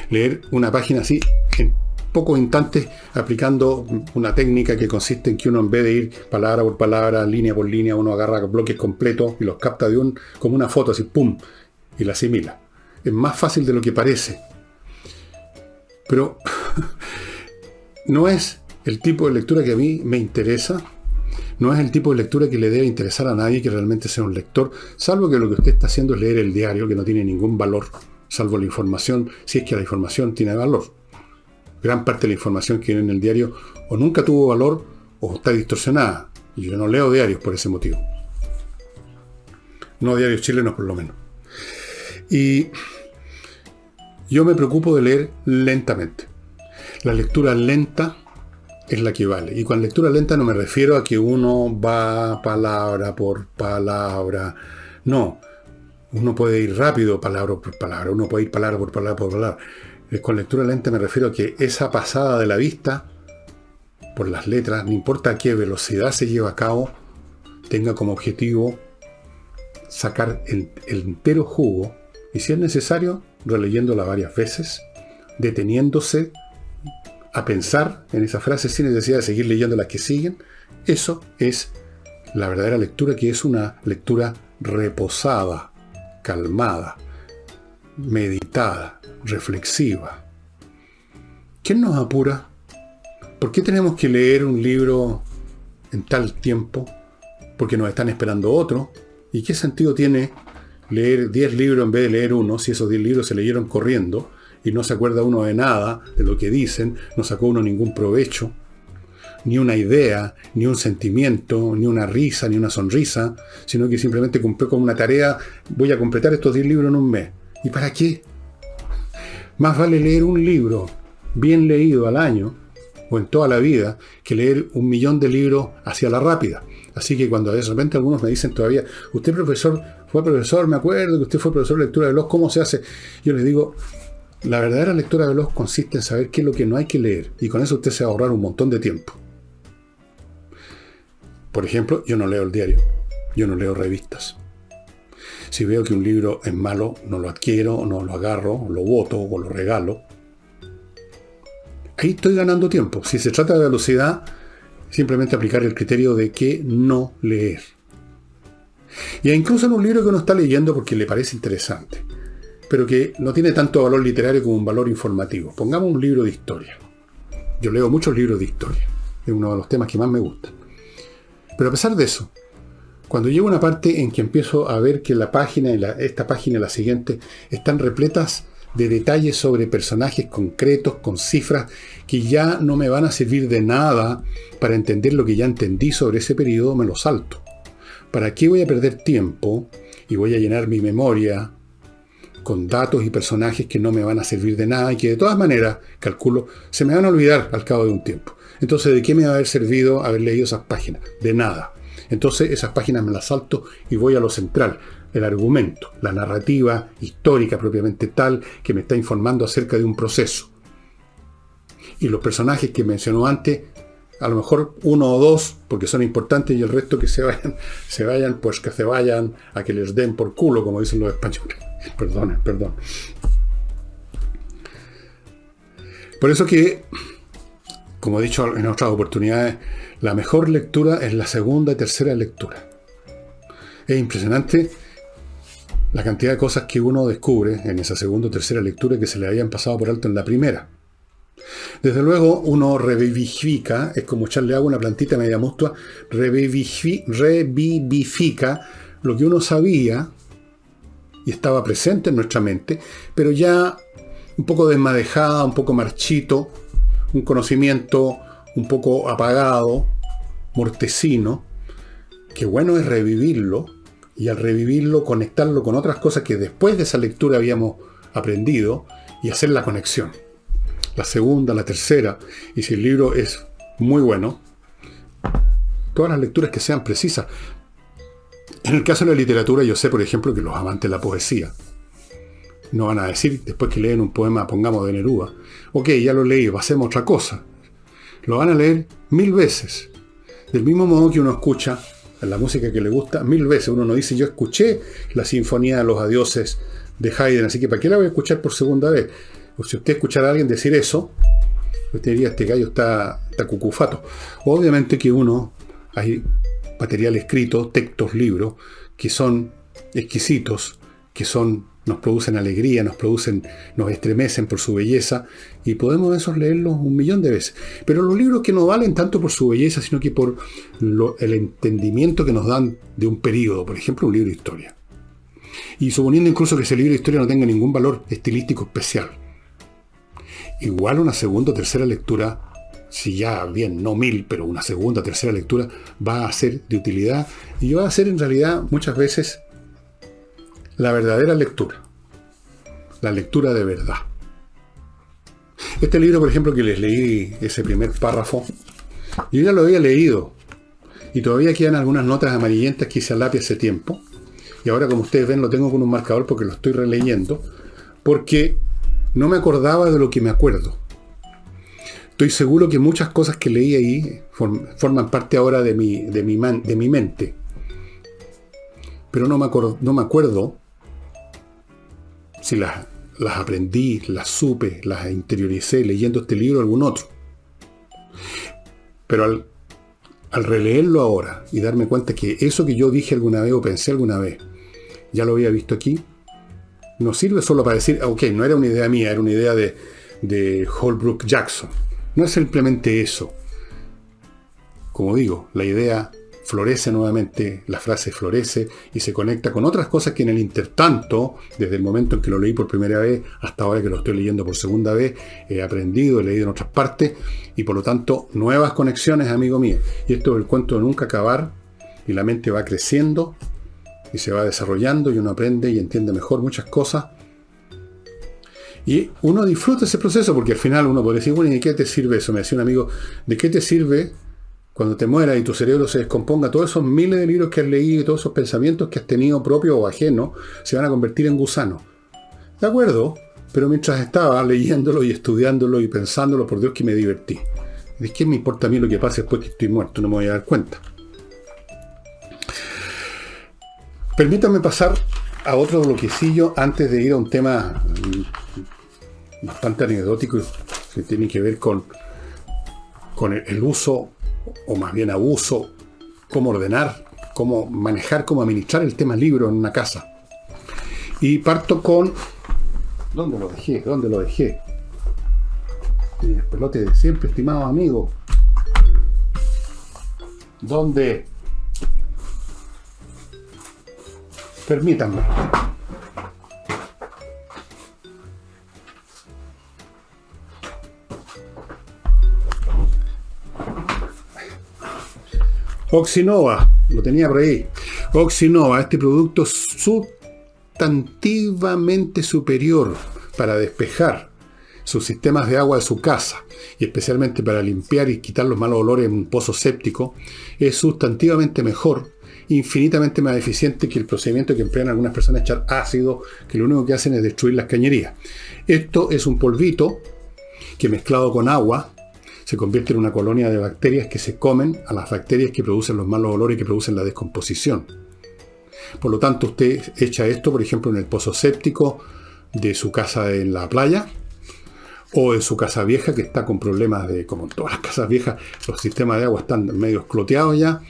leer una página así en pocos instantes, aplicando una técnica que consiste en que uno, en vez de ir palabra por palabra, línea por línea, uno agarra bloques completos y los capta como una foto, así, pum, y la asimila. Es más fácil de lo que parece. Pero no es el tipo de lectura que a mí me interesa, no es el tipo de lectura que le debe interesar a nadie que realmente sea un lector, salvo que lo que usted está haciendo es leer el diario, que no tiene ningún valor, salvo la información, si es que la información tiene valor. Gran parte de la información que viene en el diario o nunca tuvo valor o está distorsionada. Y yo no leo diarios por ese motivo. No diarios chilenos, por lo menos. Y yo me preocupo de leer lentamente. La lectura lenta es la que vale. Y con lectura lenta no me refiero a que uno va palabra por palabra. No. Uno puede ir rápido palabra por palabra. Uno puede ir palabra por palabra por palabra. Con lectura lenta me refiero a que esa pasada de la vista por las letras, no importa a qué velocidad se lleva a cabo, tenga como objetivo sacar el entero jugo, y si es necesario, releyéndola varias veces, deteniéndose a pensar en esa frase sin necesidad de seguir leyendo las que siguen. Eso es la verdadera lectura, que es una lectura reposada, calmada, meditada, reflexiva. ¿Quién nos apura? ¿Por qué tenemos que leer un libro en tal tiempo? Porque nos están esperando otro. ¿Y qué sentido tiene leer 10 libros en vez de leer uno, si esos 10 libros se leyeron corriendo y no se acuerda uno de nada de lo que dicen, no sacó uno ningún provecho, ni una idea, ni un sentimiento, ni una risa, ni una sonrisa, sino que simplemente cumplió con una tarea? Voy a completar estos 10 libros en un mes. ¿Y para qué? Más vale leer un libro bien leído al año o en toda la vida que leer 1.000.000 de libros hacia la rápida. Así que cuando de repente algunos me dicen todavía, usted fue profesor, me acuerdo que usted fue profesor de lectura veloz, ¿cómo se hace? Yo les digo, la verdadera lectura veloz consiste en saber qué es lo que no hay que leer, y con eso usted se va a ahorrar un montón de tiempo. Por ejemplo, yo no leo el diario, yo no leo revistas. Si veo que un libro es malo, no lo adquiero, no lo agarro, lo boto o lo regalo. Ahí estoy ganando tiempo. Si se trata de velocidad, simplemente aplicar el criterio de que no leer. Y incluso en un libro que uno está leyendo porque le parece interesante, pero que no tiene tanto valor literario como un valor informativo. Pongamos un libro de historia. Yo leo muchos libros de historia. Es uno de los temas que más me gustan. Pero a pesar de eso, cuando llego a una parte en que empiezo a ver que esta página y la siguiente están repletas de detalles sobre personajes concretos, con cifras que ya no me van a servir de nada para entender lo que ya entendí sobre ese periodo, me lo salto. ¿Para qué voy a perder tiempo y voy a llenar mi memoria con datos y personajes que no me van a servir de nada y que de todas maneras, calculo, se me van a olvidar al cabo de un tiempo? Entonces, ¿de qué me va a haber servido haber leído esas páginas? De nada. Entonces, esas páginas me las salto y voy a lo central, el argumento, la narrativa histórica propiamente tal, que me está informando acerca de un proceso. Y los personajes que mencionó antes, a lo mejor uno o dos, porque son importantes, y el resto que se vayan, pues que se vayan a que les den por culo, como dicen los españoles. Perdón. Por eso que, como he dicho en otras oportunidades, la mejor lectura es la segunda y tercera lectura. Es impresionante la cantidad de cosas que uno descubre en esa segunda o tercera lectura que se le habían pasado por alto en la primera. Desde luego uno revivifica, es como echarle agua a una plantita media mustua, revivifica lo que uno sabía y estaba presente en nuestra mente, pero ya un poco desmadejada, un poco marchito, un conocimiento un poco apagado, mortecino, que bueno es revivirlo, y al revivirlo conectarlo con otras cosas que después de esa lectura habíamos aprendido y hacer la conexión. La segunda, la tercera, y si el libro es muy bueno, todas las lecturas que sean precisas. En el caso de la literatura, yo sé, por ejemplo, que los amantes de la poesía no van a decir, después que leen un poema, pongamos de Neruda, ok, ya lo leí, pasemos a otra cosa. Lo van a leer 1000 veces. Del mismo modo que uno escucha la música que le gusta 1000 veces. Uno no dice, yo escuché la Sinfonía de los Adioses de Haydn, así que ¿para qué la voy a escuchar por segunda vez? O si usted escuchara a alguien decir eso, usted diría, este gallo está cucufato. Obviamente que hay material escrito, textos, libros, que son exquisitos, que nos producen alegría, nos estremecen por su belleza, y podemos esos leerlos 1.000.000 de veces. Pero los libros que no valen tanto por su belleza, sino que por el entendimiento que nos dan de un periodo, por ejemplo, un libro de historia. Y suponiendo incluso que ese libro de historia no tenga ningún valor estilístico especial, igual una segunda o tercera lectura, si ya bien no 1000, pero una segunda o tercera lectura va a ser de utilidad, y va a ser en realidad muchas veces la verdadera lectura, la lectura de verdad. Este libro, por ejemplo, que les leí ese primer párrafo, yo ya lo había leído y todavía quedan algunas notas amarillentas que hice a lápiz hace tiempo, y ahora, como ustedes ven, lo tengo con un marcador porque lo estoy releyendo, porque no me acordaba de lo que me acuerdo. Estoy seguro que muchas cosas que leí ahí forman parte ahora de mi mente, pero no me acuerdo si las aprendí, las supe, las interioricé leyendo este libro o algún otro. Pero al releerlo ahora y darme cuenta que eso que yo dije alguna vez o pensé alguna vez, ya lo había visto aquí, no sirve solo para decir, ok, no era una idea mía, era una idea de Holbrook Jackson. No es simplemente eso. Como digo, la idea florece nuevamente, la frase florece y se conecta con otras cosas que en el intertanto, desde el momento en que lo leí por primera vez hasta ahora que lo estoy leyendo por segunda vez, he aprendido, he leído en otras partes, y por lo tanto nuevas conexiones, amigo mío. Y esto es el cuento de nunca acabar, y la mente va creciendo y se va desarrollando y uno aprende y entiende mejor muchas cosas. Y uno disfruta ese proceso, porque al final uno puede decir, bueno, ¿y de qué te sirve eso? Me decía un amigo, ¿de qué te sirve cuando te mueras y tu cerebro se descomponga? Todos esos miles de libros que has leído y todos esos pensamientos que has tenido propios o ajenos se van a convertir en gusanos. De acuerdo, pero mientras estaba leyéndolo y estudiándolo y pensándolo, por Dios que me divertí. ¿De qué me importa a mí lo que pase después que estoy muerto? No me voy a dar cuenta. Permítanme pasar a otro bloquecillo antes de ir a un tema bastante anecdótico que tiene que ver con el uso, o más bien abuso, cómo ordenar, cómo manejar, cómo administrar el tema libro en una casa. Y parto con... ¿Dónde lo dejé? El pelote de siempre, estimados amigos. ¿Dónde? Permítanme. Oxinova, lo tenía por ahí. Oxinova, este producto sustantivamente superior para despejar sus sistemas de agua de su casa, y especialmente para limpiar y quitar los malos olores en un pozo séptico, es sustantivamente mejor, infinitamente más eficiente que el procedimiento que emplean algunas personas, echar ácido, que lo único que hacen es destruir las cañerías. Esto es un polvito que, mezclado con agua, se convierte en una colonia de bacterias que se comen a las bacterias que producen los malos olores y que producen la descomposición. Por lo tanto, usted echa esto, por ejemplo, en el pozo séptico de su casa en la playa, o en su casa vieja, que está con problemas como en todas las casas viejas, los sistemas de agua están medio escloteados ya,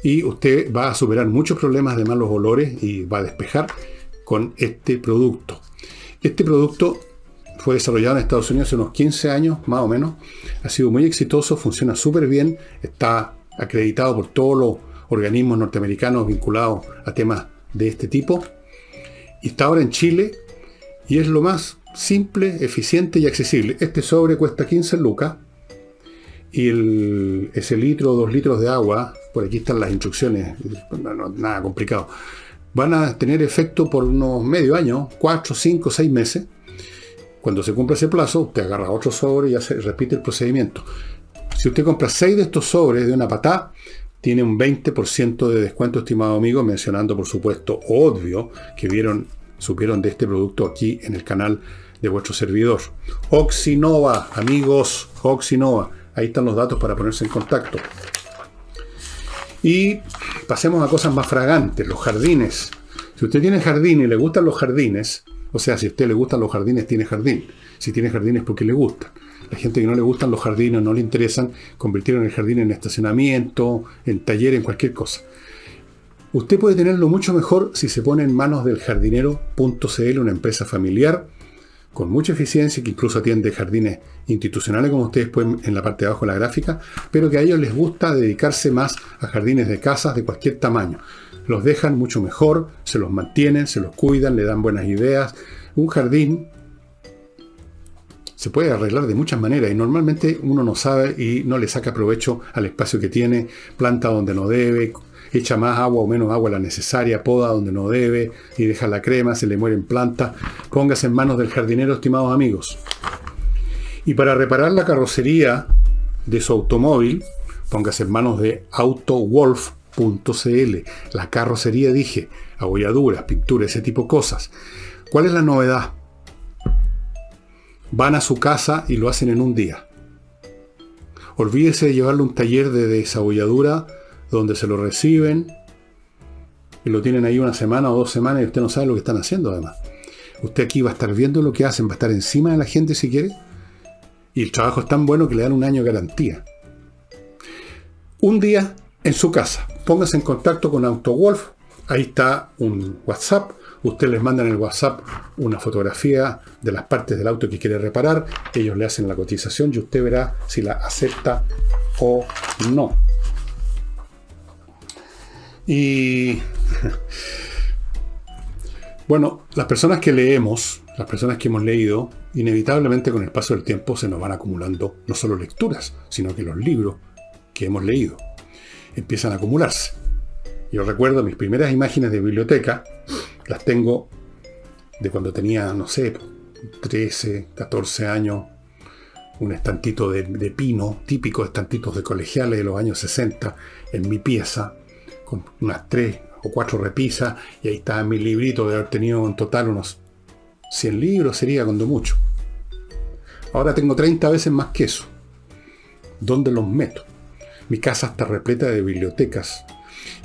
y usted va a superar muchos problemas de malos olores y va a despejar con este producto. Este producto fue desarrollado en Estados Unidos hace unos 15 años, más o menos. Ha sido muy exitoso, funciona súper bien, está acreditado por todos los organismos norteamericanos vinculados a temas de este tipo. Y está ahora en Chile, y es lo más simple, eficiente y accesible. Este sobre cuesta 15 lucas, y ese litro o 2 litros de agua, por aquí están las instrucciones, nada complicado, van a tener efecto por unos medio año, 4, 5, 6 meses. Cuando se cumpla ese plazo, usted agarra otro sobre y repite el procedimiento. Si usted compra 6 de estos sobres de una patada, tiene un 20% de descuento, estimado amigo, mencionando, por supuesto, obvio, que supieron de este producto aquí en el canal de vuestro servidor. Oxinova, amigos, Oxinova. Ahí están los datos para ponerse en contacto. Y pasemos a cosas más fragantes, los jardines. Si usted tiene jardín y le gustan los jardines, o sea, si a usted le gustan los jardines, tiene jardín. Si tiene jardines es porque le gustan. La gente que no le gustan los jardines, no le interesan, convirtieron el jardín en estacionamiento, en taller, en cualquier cosa. Usted puede tenerlo mucho mejor si se pone en manos del jardinero.cl, una empresa familiar con mucha eficiencia, que incluso atiende jardines institucionales, como ustedes pueden en la parte de abajo de la gráfica, pero que a ellos les gusta dedicarse más a jardines de casas de cualquier tamaño. Los dejan mucho mejor, se los mantienen, se los cuidan, le dan buenas ideas. Un jardín se puede arreglar de muchas maneras y normalmente uno no sabe y no le saca provecho al espacio que tiene, planta donde no debe, echa más agua o menos agua la necesaria, poda donde no debe y deja la crema, se le mueren plantas. Póngase en manos del jardinero, estimados amigos. Y para reparar la carrocería de su automóvil, póngase en manos de AutoWolf.cl. La carrocería, dije, abolladuras, pintura, ese tipo de cosas. ¿Cuál es la novedad? Van a su casa y lo hacen en un día. Olvídese de llevarle un taller de desabolladura donde se lo reciben y lo tienen ahí una semana o 2 semanas y usted no sabe lo que están haciendo además. Usted aquí va a estar viendo lo que hacen, va a estar encima de la gente si quiere, y el trabajo es tan bueno que le dan 1 año de garantía. Un día en su casa, póngase en contacto con AutoWolf, ahí está un WhatsApp, usted les manda en el WhatsApp una fotografía de las partes del auto que quiere reparar, ellos le hacen la cotización y usted verá si la acepta o no. Y bueno, las personas que leemos, las personas que hemos leído, inevitablemente con el paso del tiempo se nos van acumulando no solo lecturas, sino que los libros que hemos leído empiezan a acumularse. Yo recuerdo mis primeras imágenes de biblioteca, las tengo de cuando tenía, no sé, 13, 14 años, un estantito de pino, típicos estantitos de colegiales de los años 60, en mi pieza, con unas 3 o 4 repisas, y ahí estaba mi librito de haber tenido en total unos 100 libros, sería cuando mucho. Ahora tengo 30 veces más que eso. ¿Dónde los meto? Mi casa está repleta de bibliotecas,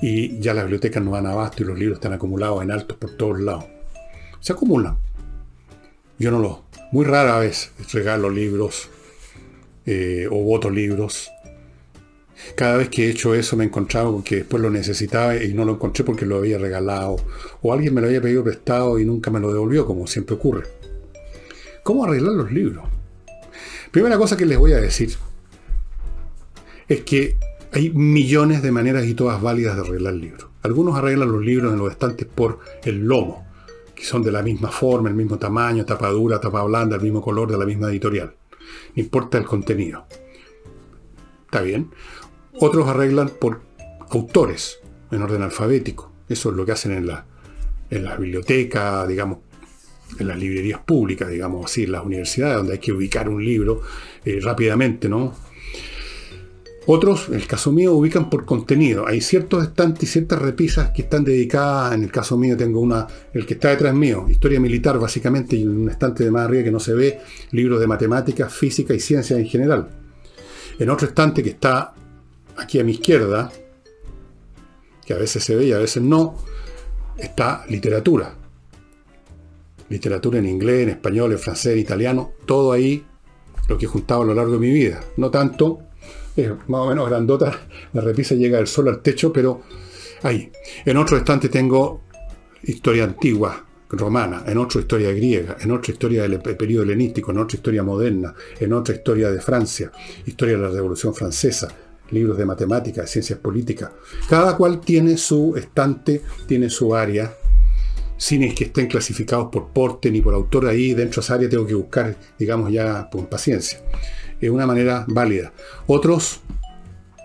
y ya las bibliotecas no dan abasto y los libros están acumulados en altos por todos lados. Se acumulan. Yo no los... Muy rara vez regalo libros o voto libros. Cada vez que he hecho eso me he encontrado con que después lo necesitaba y no lo encontré porque lo había regalado. O alguien me lo había pedido prestado y nunca me lo devolvió, como siempre ocurre. ¿Cómo arreglar los libros? Primera cosa que les voy a decir es que hay millones de maneras y todas válidas de arreglar libros. Algunos arreglan los libros en los estantes por el lomo, que son de la misma forma, el mismo tamaño, tapa dura, tapa blanda, el mismo color, de la misma editorial. No importa el contenido. Está bien. Otros arreglan por autores, en orden alfabético. Eso es lo que hacen en la biblioteca, digamos, en las librerías públicas, digamos así, en las universidades, donde hay que ubicar un libro rápidamente, ¿no? Otros, en el caso mío, ubican por contenido. Hay ciertos estantes y ciertas repisas que están dedicadas, en el caso mío tengo una, el que está detrás mío, historia militar básicamente, y un estante de más arriba que no se ve, libros de matemáticas, física y ciencias en general. En otro estante que está aquí a mi izquierda, que a veces se ve y a veces no, está literatura. Literatura en inglés, en español, en francés, en italiano, todo ahí lo que he juntado a lo largo de mi vida. No tanto, es más o menos grandota, la repisa llega del suelo al techo, pero ahí. En otro estante tengo historia antigua, romana, en otro historia griega, en otra historia del periodo helenístico, en otra historia moderna, en otra historia de Francia, historia de la Revolución Francesa, libros de matemáticas, de ciencias políticas. Cada cual tiene su estante, tiene su área, sin que estén clasificados por porte ni por autor. Ahí dentro de esa área tengo que buscar, digamos, ya con paciencia. Es una manera válida. Otros,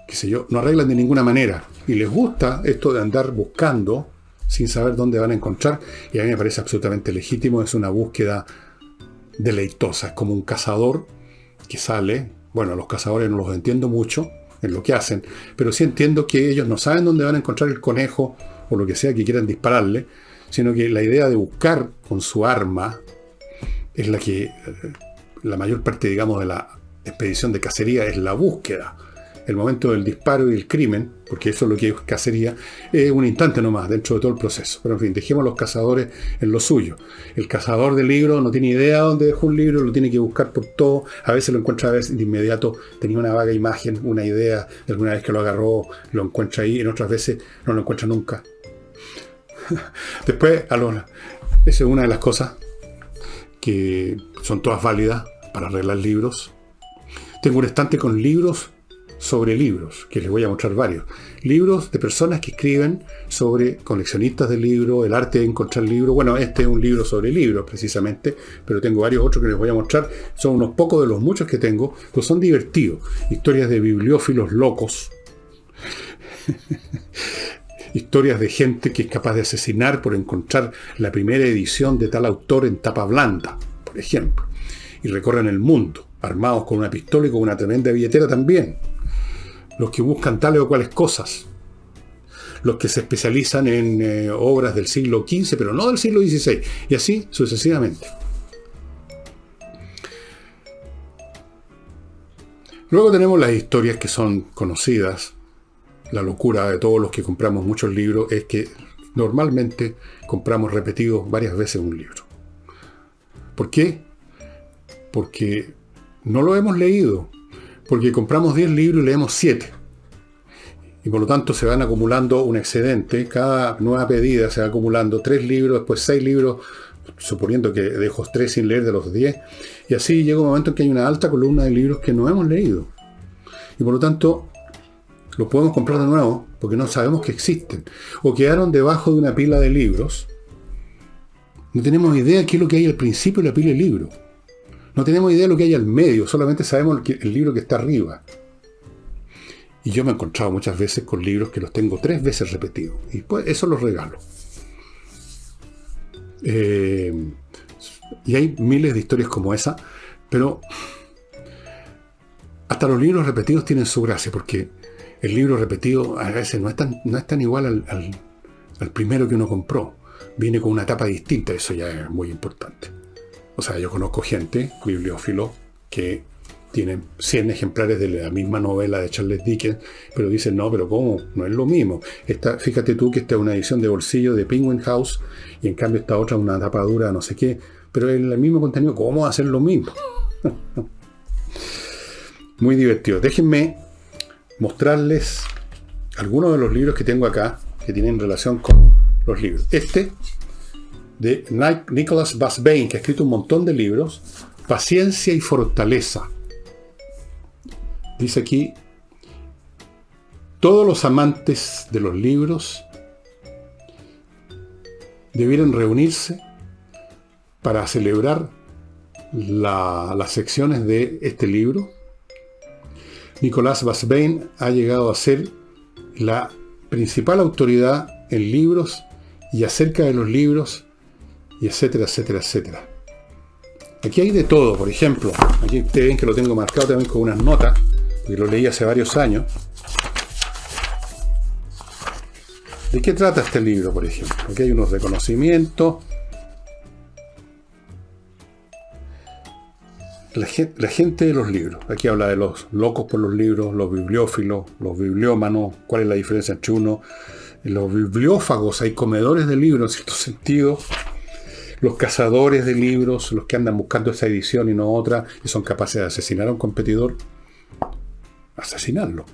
qué sé yo, no arreglan de ninguna manera y les gusta esto de andar buscando sin saber dónde van a encontrar, y a mí me parece absolutamente legítimo. Es una búsqueda deleitosa, es como un cazador que sale. Bueno, los cazadores no los entiendo mucho, en lo que hacen, pero sí entiendo que ellos no saben dónde van a encontrar el conejo o lo que sea que quieran dispararle, sino que la idea de buscar con su arma es la que, la mayor parte, digamos, de la expedición de cacería es la búsqueda. El momento del disparo y el crimen, porque eso es lo que es cacería, es un instante nomás dentro de todo el proceso. Pero en fin, dejemos a los cazadores en lo suyo. El cazador de libros no tiene idea dónde dejó un libro, lo tiene que buscar por todo. A veces lo encuentra, a veces de inmediato tenía una vaga imagen, una idea, de alguna vez que lo agarró, lo encuentra ahí, en otras veces no lo encuentra nunca. Después, esa es una de las cosas que son todas válidas para arreglar libros. Tengo un estante con libros sobre libros, que les voy a mostrar varios. Libros de personas que escriben sobre coleccionistas de libros, el arte de encontrar libros. Bueno, este es un libro sobre libros, precisamente, pero tengo varios otros que les voy a mostrar. Son unos pocos de los muchos que tengo, pues son divertidos. Historias de bibliófilos locos. Historias de gente que es capaz de asesinar por encontrar la primera edición de tal autor en tapa blanda, por ejemplo. Y recorren el mundo, armados con una pistola y con una tremenda billetera también. Los que buscan tales o cuales cosas. Los que se especializan en obras del siglo XV, pero no del siglo XVI. Y así sucesivamente. Luego tenemos las historias que son conocidas. La locura de todos los que compramos muchos libros es que normalmente compramos repetidos varias veces un libro. ¿Por qué? Porque no lo hemos leído. Porque compramos 10 libros y leemos 7. Y por lo tanto se van acumulando un excedente. Cada nueva pedida se va acumulando 3 libros, después 6 libros, suponiendo que dejo 3 sin leer de los 10. Y así llega un momento en que hay una alta columna de libros que no hemos leído. Y por lo tanto los podemos comprar de nuevo porque no sabemos que existen. O quedaron debajo de una pila de libros. No tenemos idea qué es lo que hay al principio de la pila de libros. No tenemos idea de lo que hay al medio, solamente sabemos el libro que está arriba. Y yo me he encontrado muchas veces con libros que los tengo 3 veces repetidos. Y pues eso los regalo. Y hay miles de historias como esa, pero hasta los libros repetidos tienen su gracia, porque el libro repetido a veces no es tan igual al primero que uno compró. Viene con una tapa distinta, eso ya es muy importante. O sea, yo conozco gente, bibliófilos, que tienen 100 ejemplares de la misma novela de Charles Dickens, pero dicen, no, pero ¿cómo? No es lo mismo. Fíjate tú que esta es una edición de bolsillo de Penguin House, y en cambio esta otra una tapa dura, no sé qué, pero es el mismo contenido. ¿Cómo hacer lo mismo? Muy divertido. Déjenme mostrarles algunos de los libros que tengo acá, que tienen relación con los libros. Este de Nicholas Basbain, que ha escrito un montón de libros, Paciencia y Fortaleza. Dice aquí, todos los amantes de los libros debieran reunirse para celebrar las secciones de este libro. Nicholas Basbain ha llegado a ser la principal autoridad en libros y acerca de los libros, y etcétera, etcétera, etcétera. Aquí hay de todo, por ejemplo. Aquí ustedes ven que lo tengo marcado también con unas notas, porque lo leí hace varios años. ¿De qué trata este libro, por ejemplo? Aquí hay unos reconocimientos. La gente de los libros. Aquí habla de los locos por los libros, los bibliófilos, los bibliómanos. ¿Cuál es la diferencia entre uno? Los bibliófagos, hay comedores de libros en cierto sentido. Los cazadores de libros, los que andan buscando esa edición y no otra, y son capaces de asesinar a un competidor, asesinarlo.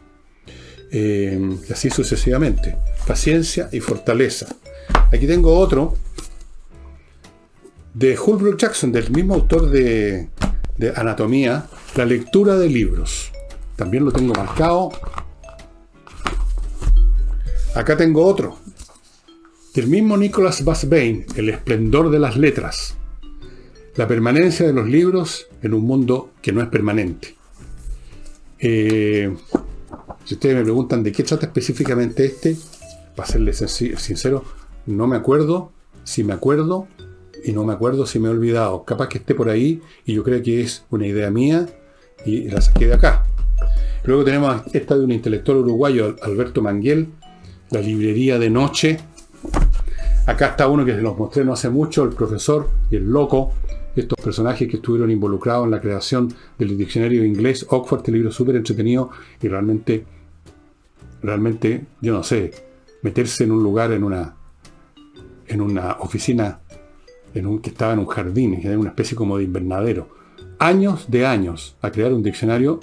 Y así sucesivamente. Paciencia y fortaleza. Aquí tengo otro de Holbrook Jackson, del mismo autor de Anatomía, la lectura de libros. También lo tengo marcado. Acá tengo otro del mismo Nicholas Basbain, El esplendor de las letras. La permanencia de los libros en un mundo que no es permanente. Si ustedes me preguntan de qué trata específicamente este, para serles sincero, no me acuerdo. Si me acuerdo, y no me acuerdo si me he olvidado. Capaz que esté por ahí y yo creo que es una idea mía y la saqué de acá. Luego tenemos esta de un intelectual uruguayo, Alberto Manguel, La librería de noche. Acá está uno que se los mostré no hace mucho, El profesor y el loco. Estos personajes que estuvieron involucrados en la creación del diccionario de inglés Oxford, este libro súper entretenido y realmente, yo no sé, meterse en un lugar, en una oficina, que estaba en un jardín, que era una especie como de invernadero. Años de años a crear un diccionario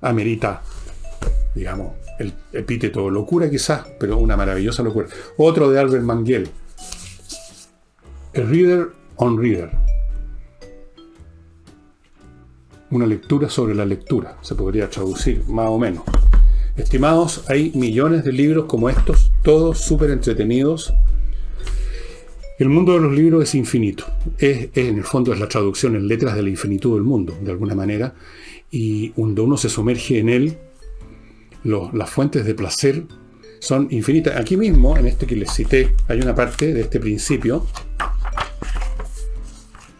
amerita, digamos, el epíteto locura quizás, pero una maravillosa locura. Otro de Albert Manguel, A Reader on Reader. Una lectura sobre la lectura, se podría traducir más o menos. Estimados, hay millones de libros como estos, todos súper entretenidos. El mundo de los libros es infinito. En el fondo es la traducción en letras de la infinitud del mundo, de alguna manera. Y cuando uno se sumerge en él, las fuentes de placer son infinitas. Aquí mismo, en este que les cité, hay una parte de este principio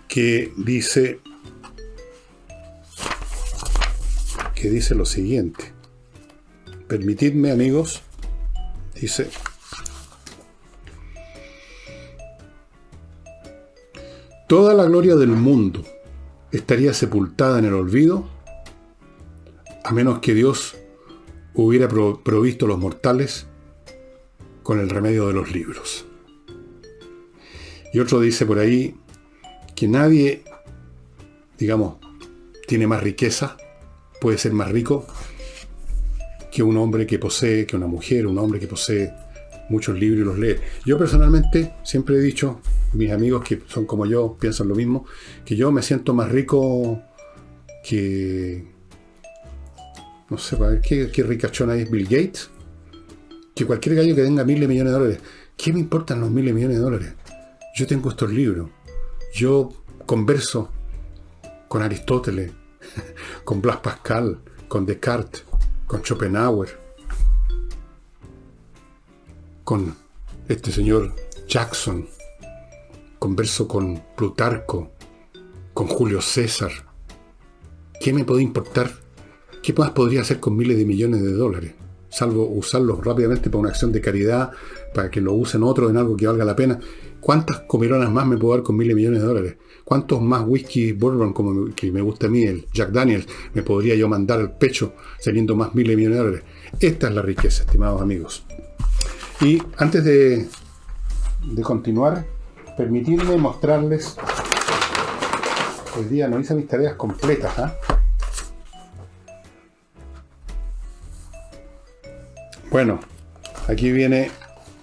que dice lo siguiente. Permitidme, amigos, dice: toda la gloria del mundo estaría sepultada en el olvido a menos que Dios hubiera provisto a los mortales con el remedio de los libros. Y otro dice por ahí que nadie, digamos, tiene más riqueza, puede ser más rico que un hombre que posee, que una mujer, un hombre que posee muchos libros y los lee. Yo personalmente siempre he dicho, mis amigos que son como yo piensan lo mismo, que yo me siento más rico que, no sé, para ver qué ricachona es Bill Gates, que cualquier gallo que tenga miles de millones de dólares. ¿Qué me importan los miles de millones de dólares? Yo tengo estos libros, yo converso con Aristóteles, con Blaise Pascal, con Descartes, con Schopenhauer, con este señor Jackson, converso con Plutarco, con Julio César. ¿Qué me puede importar? ¿Qué más podría hacer con miles de millones de dólares? Salvo usarlos rápidamente para una acción de caridad, para que lo usen otros en algo que valga la pena. ¿Cuántas comilonas más me puedo dar con miles de millones de dólares? ¿Cuántos más whisky bourbon, como que me gusta a mí, el Jack Daniels, me podría yo mandar al pecho teniendo más miles de millones de dólares? Esta es la riqueza, estimados amigos. Y antes de continuar, permitidme mostrarles, hoy día no hice mis tareas completas, Bueno, aquí viene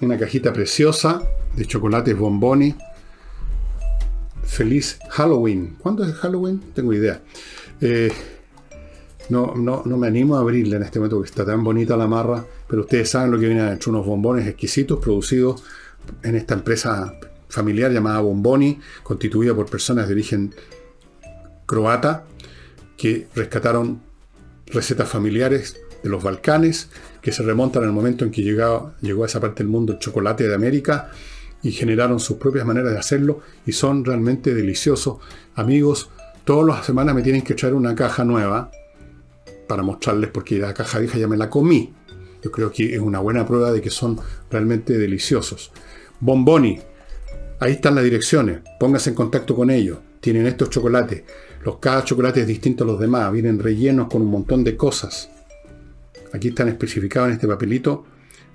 una cajita preciosa de chocolates Bonboni. Feliz Halloween. ¿Cuándo es Halloween? No tengo idea. No me animo a abrirla en este momento porque está tan bonita la marra, pero ustedes saben lo que viene adentro, unos bombones exquisitos producidos en esta empresa familiar llamada Bonboni, constituida por personas de origen croata que rescataron recetas familiares de los Balcanes, que se remontan al momento en que llegó a esa parte del mundo el chocolate de América, y generaron sus propias maneras de hacerlo, y son realmente deliciosos. Amigos, todas las semanas me tienen que traer una caja nueva para mostrarles, porque la caja vieja ya me la comí. Yo creo que es una buena prueba de que son realmente deliciosos. Bonboni, ahí están las direcciones, pónganse en contacto con ellos. Tienen estos chocolates, cada chocolate es distinto a los demás, vienen rellenos con un montón de cosas. Aquí están especificados en este papelito: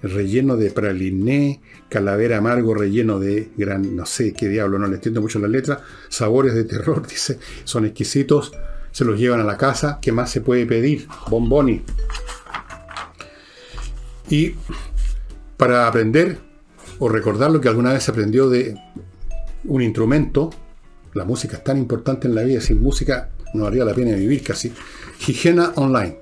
relleno de praliné, calavera amargo, relleno de no sé qué diablo, no le entiendo mucho las letras, sabores de terror, dice, son exquisitos, se los llevan a la casa. ¿Qué más se puede pedir? Bonboni. Y para aprender o recordar lo que alguna vez se aprendió de un instrumento, la música es tan importante en la vida, sin música no valía la pena vivir casi. Higiena Online,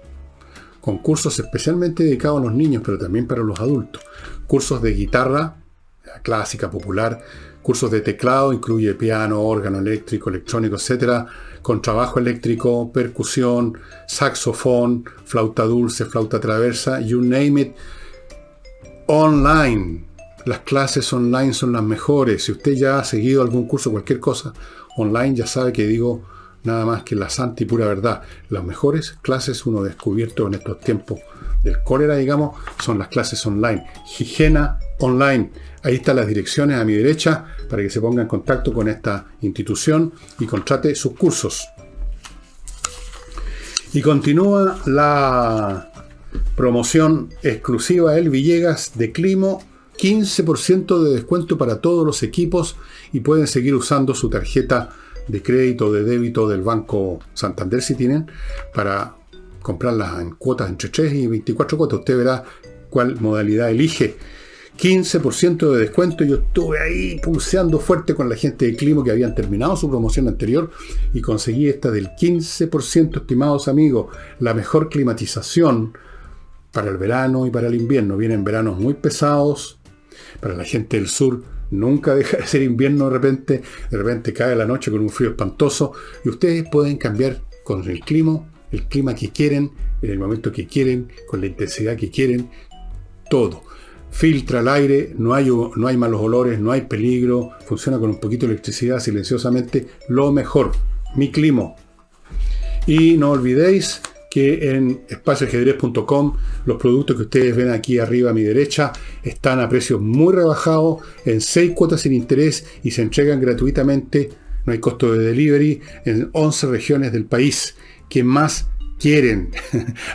con cursos especialmente dedicados a los niños, pero también para los adultos. Cursos de guitarra clásica, popular, cursos de teclado, incluye piano, órgano eléctrico, electrónico, etcétera, contrabajo eléctrico, percusión, saxofón, flauta dulce, flauta traversa, you name it, online. Las clases online son las mejores. Si usted ya ha seguido algún curso, cualquier cosa online, ya sabe que digo nada más que la santa y pura verdad. Las mejores clases uno descubierto en estos tiempos del cólera, digamos, son las clases online. Higiena Online. Ahí están las direcciones a mi derecha para que se ponga en contacto con esta institución y contrate sus cursos. Y continúa la promoción exclusiva El Villegas de Climo. 15% de descuento para todos los equipos y pueden seguir usando su tarjeta de crédito o de débito del Banco Santander si tienen, para comprarlas en cuotas entre 3 y 24 cuotas. Usted verá cuál modalidad elige. 15% de descuento. Yo estuve ahí pulseando fuerte con la gente de Climo que habían terminado su promoción anterior y conseguí esta del 15%, estimados amigos. La mejor climatización para el verano y para el invierno. Vienen veranos muy pesados. Para la gente del sur nunca deja de ser invierno de repente cae la noche con un frío espantoso y ustedes pueden cambiar con el clima que quieren, en el momento que quieren, con la intensidad que quieren, todo. Filtra el aire, no hay malos olores, no hay peligro, funciona con un poquito de electricidad silenciosamente, lo mejor. Mi Climo. Y no olvidéis que en espacioajedrez.com los productos que ustedes ven aquí arriba a mi derecha están a precios muy rebajados, en 6 cuotas sin interés y se entregan gratuitamente, no hay costo de delivery, en 11 regiones del país. ¿Qué más quieren?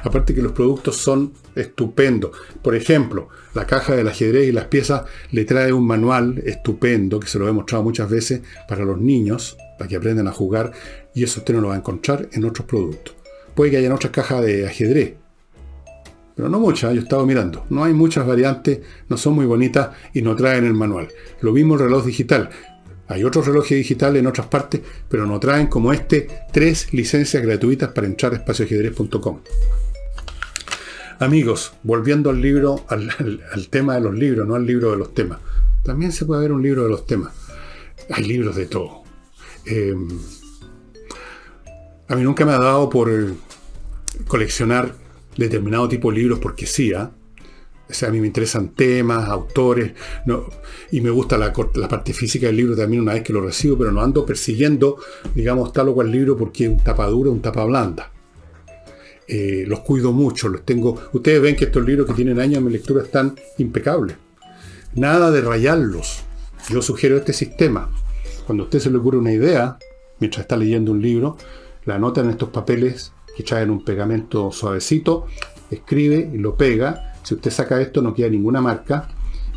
Aparte que los productos son estupendos. Por ejemplo, la caja del ajedrez y las piezas le trae un manual estupendo, que se lo he mostrado muchas veces, para los niños, para que aprendan a jugar, y eso usted no lo va a encontrar en otros productos. Puede que haya otras cajas de ajedrez, pero no muchas, yo he estado mirando. No hay muchas variantes, no son muy bonitas y no traen el manual. Lo mismo el reloj digital. Hay otros relojes digitales en otras partes, pero no traen como 3 licencias gratuitas para entrar a espacioajedrez.com. Amigos, volviendo al libro, al tema de los libros, no al libro de los temas. También se puede ver un libro de los temas. Hay libros de todo. A mí nunca me ha dado por coleccionar determinado tipo de libros porque sí, O sea, a mí me interesan temas, autores, no, y me gusta la parte física del libro también una vez que lo recibo, pero no ando persiguiendo, digamos, tal o cual libro porque es un tapa dura, un tapa blanda. Los cuido mucho, los tengo. Ustedes ven que estos libros que tienen años en mi lectura están impecables. Nada de rayarlos. Yo sugiero este sistema. Cuando a usted se le ocurre una idea, mientras está leyendo un libro, la anota en estos papeles que traen un pegamento suavecito, escribe y lo pega. Si usted saca esto no queda ninguna marca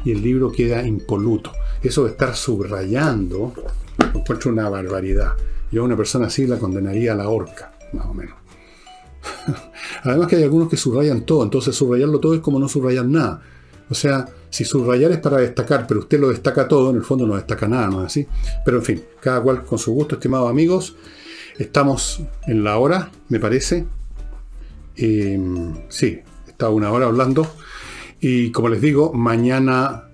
y el libro queda impoluto. Eso de estar subrayando, lo encuentro una barbaridad. Yo a una persona así la condenaría a la horca, más o menos. Además que hay algunos que subrayan todo, entonces subrayarlo todo es como no subrayar nada. O sea, si subrayar es para destacar, pero usted lo destaca todo, en el fondo no destaca nada, ¿no es así? Pero en fin, cada cual con su gusto, estimados amigos. Estamos en la hora, me parece. Sí, está una hora hablando. Y como les digo, mañana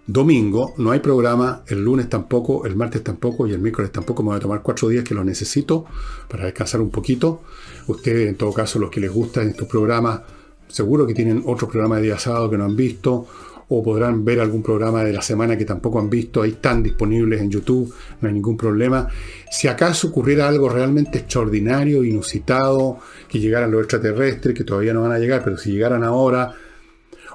domingo no hay programa, el lunes tampoco, el martes tampoco y el miércoles tampoco. Me voy a tomar 4 días que los necesito para descansar un poquito. Ustedes, en todo caso, los que les gustan estos programas, seguro que tienen otros programas de día sábado que no han visto, o podrán ver algún programa de la semana que tampoco han visto. Ahí están disponibles en YouTube, no hay ningún problema. Si acaso ocurriera algo realmente extraordinario, inusitado, que llegaran los extraterrestres, que todavía no van a llegar, pero si llegaran ahora,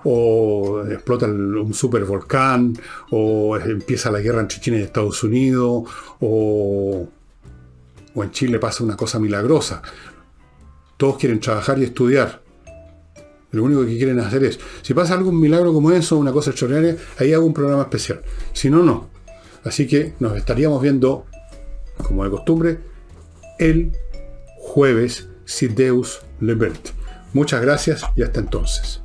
o explota un supervolcán, o empieza la guerra entre China y Estados Unidos, o en Chile pasa una cosa milagrosa. Todos quieren trabajar y estudiar. Lo único que quieren hacer es, si pasa algún milagro como eso, una cosa extraordinaria, ahí hago un programa especial. Si no, no. Así que nos estaríamos viendo, como de costumbre, el jueves, si Deus le vert. Muchas gracias y hasta entonces.